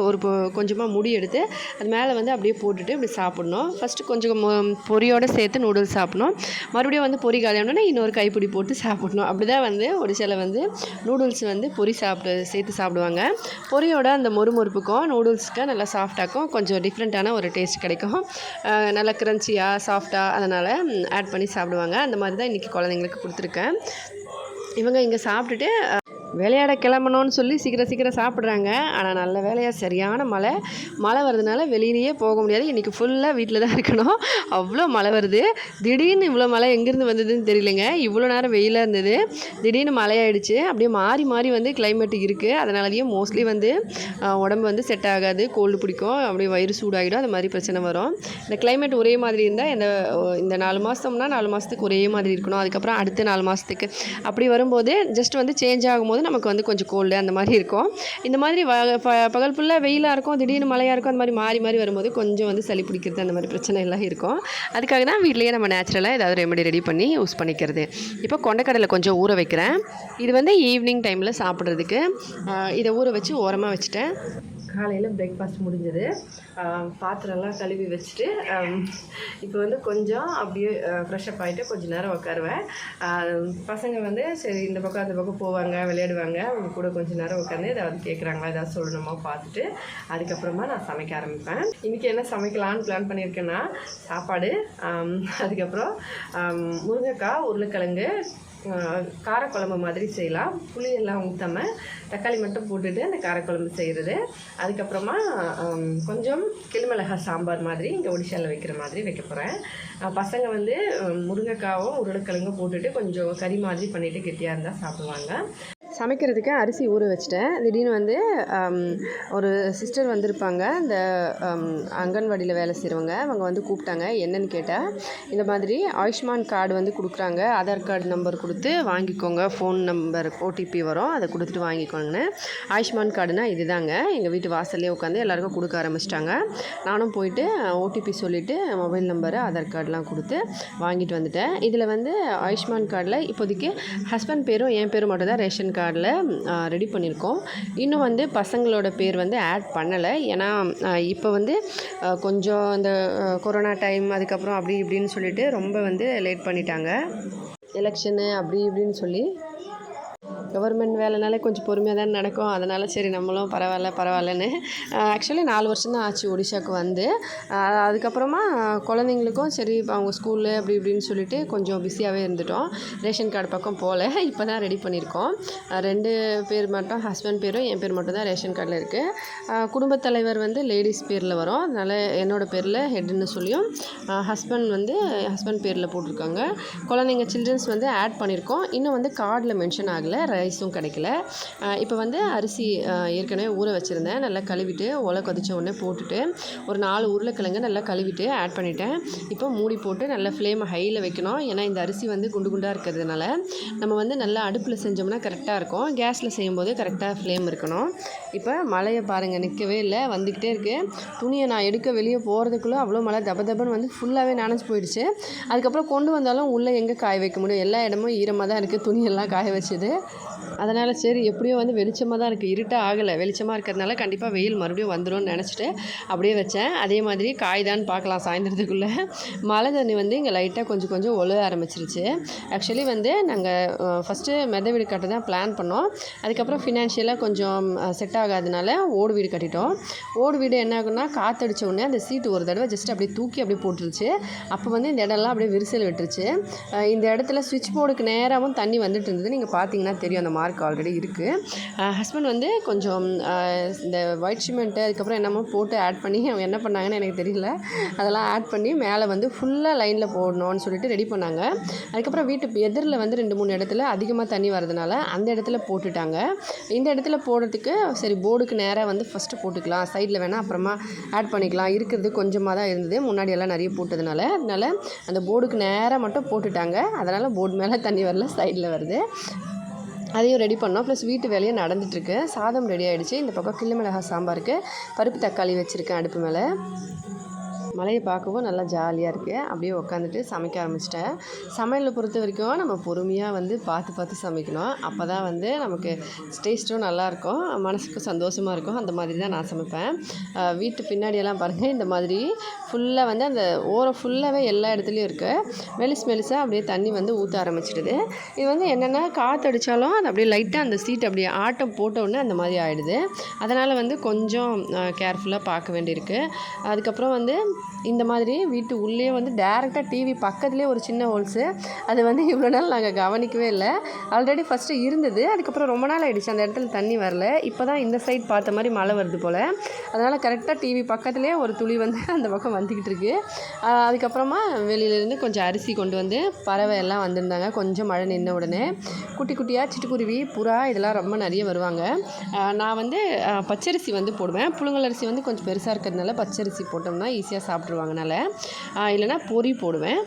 கொஞ்சமாக முடி எடுத்து அது மேலே வந்து அப்படியே போட்டுட்டு இப்படி சாப்பிட்ணும். ஃபஸ்ட்டு கொஞ்சம் பொரியோடு சேர்த்து நூடுல்ஸ் சாப்பிட்ணும். மறுபடியும் வந்து பொரி காலியானோன்னா இன்னொரு கைப்பிடி போட்டு சாப்பிட்ணும். அப்படி தான் வந்து ஒடிசாவில் வந்து நூடுல்ஸ் வந்து பொரி சேர்த்து சாப்பிடுவாங்க. பொரியோட அந்த மொறுமொறுப்புக்கும் நூடுல்ஸ்க்கு நல்லா சாஃப்டாக்கும் கொஞ்சம் டிஃப்ரெண்ட்டான ஒரு டேஸ்ட் கிடைக்கும். நல்லா க்ரன்ச்சியாக சாஃப்டாக அதனால் ஆட் பண்ணி சாப்பிடுவாங்க. அந்த மாதிரி தான் இன்றைக்கி குழந்தைங்களுக்கு கொடுத்துருக்கேன். இவங்க இங்கே சாப்பிட்டுட்டு விளையாட கிளம்பணும்னு சொல்லி சீக்கிரம் சாப்பிட்றாங்க. ஆனால் நல்ல வேலையாக சரியான மழை வர்றதுனால வெளியிலேயே போக முடியாது. இன்றைக்கி ஃபுல்லாக வீட்டில் தான் இருக்கணும், அவ்வளோ மழை வருது. திடீர்னு இவ்வளோ மழை எங்கேருந்து வந்ததுன்னு தெரியலைங்க. இவ்வளோ நேரம் வெயிலாக இருந்தது, திடீர்னு மழையாயிடுச்சு. அப்படியே மாறி வந்து கிளைமேட் இருக்குது. அதனாலேயும் மோஸ்ட்லி வந்து உடம்பு வந்து செட் ஆகாது, கோல்டு பிடிக்கும், அப்படியே வயிறு சூடாகிடும், அது மாதிரி பிரச்சனை வரும். இந்த கிளைமேட் ஒரே மாதிரி இருந்தால் இந்த 4 மாதம்னா 4 மாதத்துக்கு ஒரே மாதிரி இருக்கணும். அதுக்கப்புறம் அடுத்த 4 மாதத்துக்கு அப்படி வரும்போது ஜஸ்ட் வந்து சேஞ்ச் ஆகும்போது நமக்கு வந்து கொஞ்சம் கோல்டு அந்த மாதிரி இருக்கும். இந்த மாதிரி பகல் ஃபுல்லாக வெயிலாக இருக்கும், திடீர்னு மழையாக இருக்கும், அந்த மாதிரி மாறி வரும்போது கொஞ்சம் வந்து சளி பிடிக்கிறது அந்த மாதிரி பிரச்சனை எல்லாம் இருக்கும். அதுக்காக தான் வீட்லேயே நம்ம நேச்சுரலாக ஏதாவது ரெமெடி ரெடி பண்ணி யூஸ் பண்ணிக்கிறது. இப்போ கொண்டைக்கடலை கொஞ்சம் ஊற வைக்கிறேன். இது வந்து ஈவினிங் டைமில் சாப்பிட்றதுக்கு இதை ஊற வச்சு ஓரமாக வச்சுட்டேன். காலையில் பிரேக்ஃபாஸ்ட் முடிஞ்சது. பாத்திரம்லாம் கழுவி வச்சுட்டு இப்போ வந்து கொஞ்சம் அப்படியே ஃப்ரெஷ்அப் ஆகிட்டு கொஞ்சம் நேரம் உட்காருவேன். பசங்க வந்து சரி இந்த பக்கம் அந்த பக்கம் போவாங்க, விளையாடுவாங்க. அவங்க கூட கொஞ்சம் நேரம் உட்காந்து ஏதாவது கேட்குறாங்களா, ஏதாவது சொல்லணுமா பார்த்துட்டு அதுக்கப்புறமா நான் சமைக்க ஆரம்பிப்பேன். இன்றைக்கி என்ன சமைக்கலான்னு பிளான் பண்ணியிருக்கேன்னா சாப்பாடு, அதுக்கப்புறம் முருங்கைக்காய், உருளைக்கிழங்கு காரக்குழம்பு மாதிரி செய்யலாம். புளியெல்லாம் ஊற்றாமல் தக்காளி மட்டும் போட்டுட்டு அந்த காரக்குழம்பு செய்கிறது. அதுக்கப்புறமா கொஞ்சம் கிளிமிளகா சாம்பார் மாதிரி இங்கே ஒடிஷாவில் வைக்கிற மாதிரி வைக்க போகிறேன். பசங்க வந்து முருங்கைக்காவும் உருளைக்கிழங்கும் போட்டுட்டு கொஞ்சம் கறி மாதிரி பண்ணிவிட்டு கெட்டியாக இருந்தால் சாப்பிடுவாங்க. சமைக்கிறதுக்கு அரிசி ஊற வச்சிட்டேன். திடீர்னு வந்து ஒரு சிஸ்டர் வந்திருப்பாங்க, இந்த அங்கன்வாடியில் வேலை செய்கிறவங்க. அவங்க வந்து கூப்பிட்டாங்க. என்னன்னு கேட்டால், இந்த மாதிரி ஆயுஷ்மான் கார்டு வந்து கொடுக்குறாங்க, ஆதார் கார்டு நம்பர் கொடுத்து வாங்கிக்கோங்க, ஃபோன் நம்பர் ஓடிபி வரும், அதை கொடுத்துட்டு வாங்கிக்கோங்கன்னு. ஆயுஷ்மான் கார்டுனா இதுதாங்க. எங்கள் வீட்டு வாசல்லே உட்காந்து எல்லாருக்கும் கொடுக்க ஆரம்பிச்சிட்டாங்க. நானும் போயிட்டு ஓடிபி சொல்லிவிட்டு மொபைல் நம்பரு, ஆதார் கார்டெலாம் கொடுத்து வாங்கிட்டு வந்துட்டேன். இதில் வந்து ஆயுஷ்மான் கார்டில் இப்போதைக்கு ஹஸ்பண்ட் பேரும் என் பேரும் மட்டும் தான் ரேஷன் கார்டில் ரெடி பண்ணியிருக்கோம். இன்னும் வந்து பசங்களோட பேர் வந்து ஆட் பண்ணலை. ஏன்னா இப்போ வந்து கொஞ்சம் இந்த கொரோனா டைம், அதுக்கப்புறம் அப்படி இப்படின்னு சொல்லிட்டு ரொம்ப வந்து லேட் பண்ணிட்டாங்க. எலெக்ஷனு அப்படி இப்படின்னு சொல்லி கவர்மெண்ட் வேலைனாலே கொஞ்சம் பொறுமையாக தான் நடக்கும். அதனால் சரி நம்மளும் பரவாயில்லன்னு ஆக்சுவலி 4 வருஷம் தான் ஆச்சு ஒடிஷாவுக்கு வந்து. அதுக்கப்புறமா குழந்தைங்களுக்கும் சரி அவங்க ஸ்கூலு அப்படி இப்படின்னு சொல்லிட்டு கொஞ்சம் பிஸியாகவே இருந்துட்டோம். ரேஷன் கார்டு பக்கம் போகல. இப்போ தான் ரெடி பண்ணியிருக்கோம். 2 பேர் மட்டும், ஹஸ்பண்ட் பேரும் என் பேர் மட்டும் தான் ரேஷன் கார்டில் இருக்குது. குடும்பத் தலைவர் வந்து லேடிஸ் பேரில் வரும். அதனால் என்னோடய பேரில் ஹெட்டுன்னு சொல்லியும் ஹஸ்பண்ட் பேரில் போட்டிருக்காங்க. குழந்தைங்க சில்ட்ரன்ஸ் வந்து ஆட் பண்ணியிருக்கோம். இன்னும் வந்து கார்டில் மென்ஷன் ஆகலை, ரைஸும் கிடைக்கல. இப்போ வந்து அரிசி ஏற்கனவே ஊற வச்சுருந்தேன். நல்லா கழுவிட்டு ஒலை கொதிச்ச உடனே போட்டுட்டு ஒரு 4 உருளைக்கிழங்கு நல்லா கழுவிட்டு ஆட் பண்ணிட்டேன். இப்போ மூடி போட்டு நல்லா ஃப்ளேமை ஹையில் வைக்கணும். ஏன்னா இந்த அரிசி வந்து குண்டு குண்டாக இருக்கிறதுனால நம்ம வந்து நல்லா அடுப்பில் செஞ்சோம்னா கரெக்டாக இருக்கும். கேஸில் செய்யும்போது கரெக்டாக ஃப்ளேம் இருக்கணும். இப்போ மழையை பாருங்கள், நிற்கவே இல்லை, வந்துக்கிட்டே இருக்குது. துணியை நான் எடுக்க வெளியே போகிறதுக்குள்ளே அவ்வளோ மழை தபன்னு வந்து ஃபுல்லாகவே நனைஞ்சு போயிடுச்சு. அதுக்கப்புறம் கொண்டு வந்தாலும் உள்ளே எங்கே காய வைக்க முடியும், எல்லா இடமும் ஈரமாக தான் இருக்குது. துணியெல்லாம் காய வச்சுது. அதனால் சரி எப்படியோ வந்து வெளிச்சமாக தான் இருக்குது, இருட்டாக ஆகலை. வெளிச்சமாக இருக்கிறதுனால கண்டிப்பாக வெயில் மறுபடியும் வந்துடும்னு நினச்சிட்டு அப்படியே வச்சேன். அதே மாதிரி காய்தான்னு பார்க்கலாம் சாயந்தரத்துக்குள்ளே. மழை தண்ணி வந்து இங்கே லைட்டாக கொஞ்சம் ஒழுக ஆரம்பிச்சிருச்சு. ஆக்சுவலி வந்து நாங்கள் ஃபஸ்ட்டு மெத வீடு கட்ட தான் பிளான் பண்ணோம். அதுக்கப்புறம் ஃபினான்ஷியலாக கொஞ்சம் செட் ஆகாதனால ஓடு வீடு கட்டிட்டோம். ஓடு வீடு என்ன ஆகுன்னா, காற்றடிச்ச உடனே அந்த சீட்டு ஒரு தடவை ஜஸ்ட் அப்படியே தூக்கி அப்படியே போட்டுருச்சு. அப்போ வந்து இந்த இடம்லாம் அப்படியே விரிசல் விட்டுருச்சு. இந்த இடத்துல சுவிட்ச் போர்டுக்கு நேராகவும் தண்ணி வந்துட்டு இருந்தது. நீங்கள் பார்த்தீங்கன்னா தெரியும், அந்த மார்க் ஆல்ரெடி இருக்குது. ஹஸ்பண்ட் வந்து கொஞ்சம் இந்த ஒயிட் சிமெண்ட்டு அதுக்கப்புறம் என்னமோ போட்டு ஆட் பண்ணி அவங்க என்ன பண்ணாங்கன்னு எனக்கு தெரியல. அதெல்லாம் ஆட் பண்ணி மேலே வந்து ஃபுல்லாக லைனில் போடணும்னு சொல்லிட்டு ரெடி பண்ணாங்க. அதுக்கப்புறம் வீட்டு எதிரில் வந்து 2-3 இடத்துல அதிகமாக தண்ணி வரதுனால அந்த இடத்துல போட்டுட்டாங்க. இந்த இடத்துல போடுறதுக்கு சரி போர்டுக்கு நேராக வந்து ஃபஸ்ட்டு போட்டுக்கலாம், சைடில் வேணால் அப்புறமா ஆட் பண்ணிக்கலாம். இருக்கிறது கொஞ்சமாக தான் இருந்தது, முன்னாடியெல்லாம் நிறைய போட்டதுனால. அதனால் அந்த போர்டுக்கு நேராக மட்டும் போட்டுட்டாங்க. அதனால் போர்டு மேலே தண்ணி வரல, சைடில் வருது. அதையும் ரெடி பண்ணோம். ப்ளஸ் வீட்டு வேலையே நடந்துகிட்ருக்கு. சாதம் ரெடி ஆகிடுச்சு. இந்த பக்கம் கிளிமிளகா சாம்பாருக்கு பருப்பு தக்காளி வச்சுருக்கேன் அடுப்பு மேலே. மழையை பார்க்கவும் நல்லா ஜாலியாக இருக்குது. அப்படியே உட்காந்துட்டு சமைக்க ஆரம்பிச்சிட்டேன். சமையலை பொறுத்த வரைக்கும் நம்ம பொறுமையாக வந்து பார்த்து சமைக்கணும். அப்போ தான் வந்து நமக்கு டேஸ்ட்டும் நல்லாயிருக்கும், மனசுக்கும் சந்தோஷமாக இருக்கும். அந்த மாதிரி தான் நான் சமைப்பேன். வீட்டு பின்னாடியெல்லாம் பாருங்கள், இந்த மாதிரி ஃபுல்லாக வந்து அந்த ஓரம் ஃபுல்லாகவே எல்லா இடத்துலையும் இருக்குது. மெலிசாக அப்படியே தண்ணி வந்து ஊற்ற ஆரம்பிச்சிடுது. இது வந்து என்னென்னா காற்றடிச்சாலும் அது அப்படியே லைட்டாக அந்த சீட் அப்படியே ஆட்டம் போட்டோடனே அந்த மாதிரி ஆகிடுது. அதனால் வந்து கொஞ்சம் கேர்ஃபுல்லாக பார்க்க வேண்டியிருக்கு. அதுக்கப்புறம் வந்து இந்த மாதிரி வீட்டு உள்ளே வந்து டேரெக்டாக டிவி பக்கத்துலேயே ஒரு சின்ன ஹோல்ஸு. அது வந்து இவ்வளோ நாள் நாங்கள் கவனிக்கவே இல்லை. ஆல்ரெடி ஃபஸ்ட்டு இருந்தது, அதுக்கப்புறம் ரொம்ப நாள் ஆகிடுச்சு அந்த இடத்துல தண்ணி வரல. இப்போ தான் இந்த சைட் பார்த்த மாதிரி மழை வருது போல். அதனால் கரெக்டாக டிவி பக்கத்துலேயே ஒரு துளி வந்து அந்த பக்கம் வந்துக்கிட்டு இருக்கு. அதுக்கப்புறமா வெளியிலேருந்து கொஞ்சம் அரிசி கொண்டு வந்து பறவை எல்லாம் வந்திருந்தாங்க. கொஞ்சம் மழை நின்ன உடனே குட்டியாக சிட்டுக்குருவி, புறா இதெல்லாம் ரொம்ப நிறைய வருவாங்க. நான் வந்து பச்சரிசி வந்து போடுவேன். புழுங்கல் அரிசி வந்து கொஞ்சம் பெருசாக இருக்கிறதுனால பச்சரிசி போட்டோம்னா ஈஸியாக சாப்பிட்ருவாங்கனால, இல்லைனா பொரி போடுவேன்.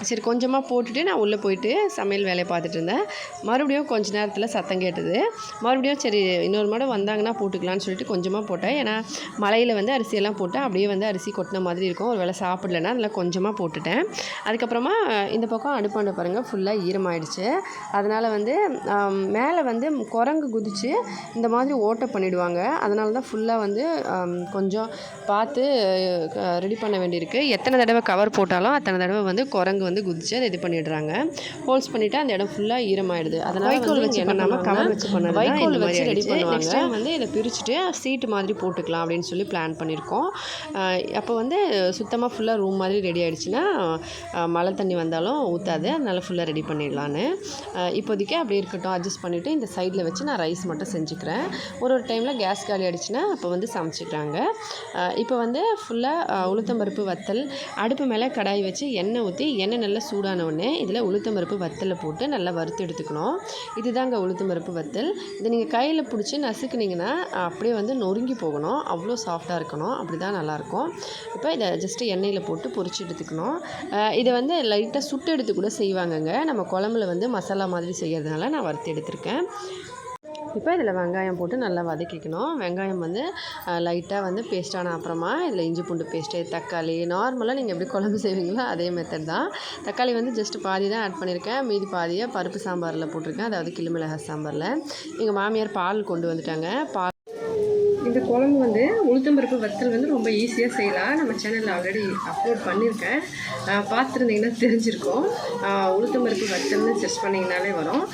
சரி கொஞ்சமாக போட்டுட்டு நான் உள்ளே போயிட்டு சமையல் வேலையை பார்த்துட்டு இருந்தேன். மறுபடியும் கொஞ்ச நேரத்தில் சத்தம் கேட்டது. மறுபடியும் சரி இன்னொரு முறை வந்தாங்கன்னா போட்டுக்கலான்னு சொல்லிட்டு கொஞ்சமாக போட்டேன். ஏன்னா மழையில் வந்து அரிசியெல்லாம் போட்டால் அப்படியே வந்து அரிசி கொட்டின மாதிரி இருக்கும். ஒரு வேளை சாப்பிடலன்னா அதில் கொஞ்சமாக போட்டுட்டேன். அதுக்கப்புறமா இந்த பக்கம் அடுப்பாண்ட பாருங்கள் ஃபுல்லாக ஈரமாயிடுச்சு. அதனால் வந்து மேலே வந்து குரங்கு குதித்து இந்த மாதிரி ஓட்டை பண்ணிவிடுவாங்க. அதனால தான் ஃபுல்லாக வந்து கொஞ்சம் பார்த்து ரெடி பண்ண வேண்டியிருக்கு. எத்தனை தடவை கவர் போட்டாலும் அத்தனை தடவை வந்து குரங்கு வந்து குதிச்சு அதை இது பண்ணிடுறாங்க. ஹோல்ஸ் பண்ணிவிட்டு அந்த இடம் ஃபுல்லாக ஈரமாயிடுது. அதனால் வைக்கோல் வச்சு பண்ணாமல் கவர் வச்சு பண்ணது வைக்கோல் வச்சு ரெடி பண்ணுவாங்க. நெக்ஸ்ட் டைம் வந்து இதை பிரிச்சுட்டு சீட்டு மாதிரி போட்டுக்கலாம் அப்படின்னு சொல்லி பிளான் பண்ணியிருக்கோம். அப்போ வந்து சுத்தமாக ஃபுல்லாக ரூம் மாதிரி ரெடி ஆகிடுச்சுன்னா மழை தண்ணி வந்தாலும் ஊற்றாது. அதனால் ஃபுல்லாக ரெடி பண்ணிடலான்னு இப்போதைக்கு அப்படி இருக்கட்டும் அட்ஜஸ்ட் பண்ணிவிட்டு இந்த சைடில் வச்சு நான் ரைஸ் மட்டும் செஞ்சுக்கிறேன். ஒரு டைமில் கேஸ் காலி ஆகிடுச்சுன்னா அப்போ வந்து சமைச்சிக்கிறாங்க. இப்போ வந்து ஃபுல்லாக உளுத்தம்பருப்பு வத்தல் அடுப்பு மேலே கடாய் வச்சு எண்ணெய் ஊற்றி எண்ணெய் நல்லா சூடான உடனே இதில் உளுத்தம்பருப்பு வத்தலை போட்டு நல்லா வறுத்து எடுத்துக்கணும். இதுதாங்க உளுத்தம்பருப்பு வத்தல். இதை நீங்கள் கையில் பிடிச்சி நசுக்குனிங்கன்னா அப்படியே வந்து நொறுங்கி போகணும். அவ்வளோ சாஃப்டாக இருக்கணும். அப்படி தான் நல்லாயிருக்கும். இப்போ இதை ஜஸ்ட்டு எண்ணெயில் போட்டு பொரிச்சு எடுத்துக்கணும். இதை வந்து லைட்டாக சுட்டு எடுத்து கூட செய்வாங்கங்க. நம்ம குழம்புல வந்து மசாலா மாதிரி செய்கிறதுனால நான் வறுத்து எடுத்திருக்கேன். இப்போ இதில் வெங்காயம் போட்டு நல்லா வதக்கிக்கணும். வெங்காயம் வந்து லைட்டாக வந்து பேஸ்ட்டான அப்புறமா இதில் இஞ்சி பூண்டு பேஸ்ட்டு தக்காளி நார்மலாக நீங்கள் எப்படி குழம்பு செய்வீங்களோ அதே மெத்தட் தான். தக்காளி வந்து ஜஸ்ட்டு பாதி தான் ஆட் பண்ணியிருக்கேன். மீதி பாதியை பருப்பு சாம்பாரில் போட்டிருக்கேன். அதாவது கிள்ளு மிளகாய் சாம்பாரில். எங்கள் மாமியார் பால் கொண்டு வந்துட்டாங்க. இந்த குழம்பு வந்து உளுத்தம்பருப்பு வத்தல் வந்து ரொம்ப ஈஸியாக செய்யலாம். நம்ம சேனலில் ஆல்ரெடி அப்லோட் பண்ணியிருக்கேன். பார்த்துருந்தீங்கன்னா தெரிஞ்சிருக்கும். உளுத்தம்பருப்பு வத்தல்னு சர்ச் பண்ணிங்கனாலே வரும்.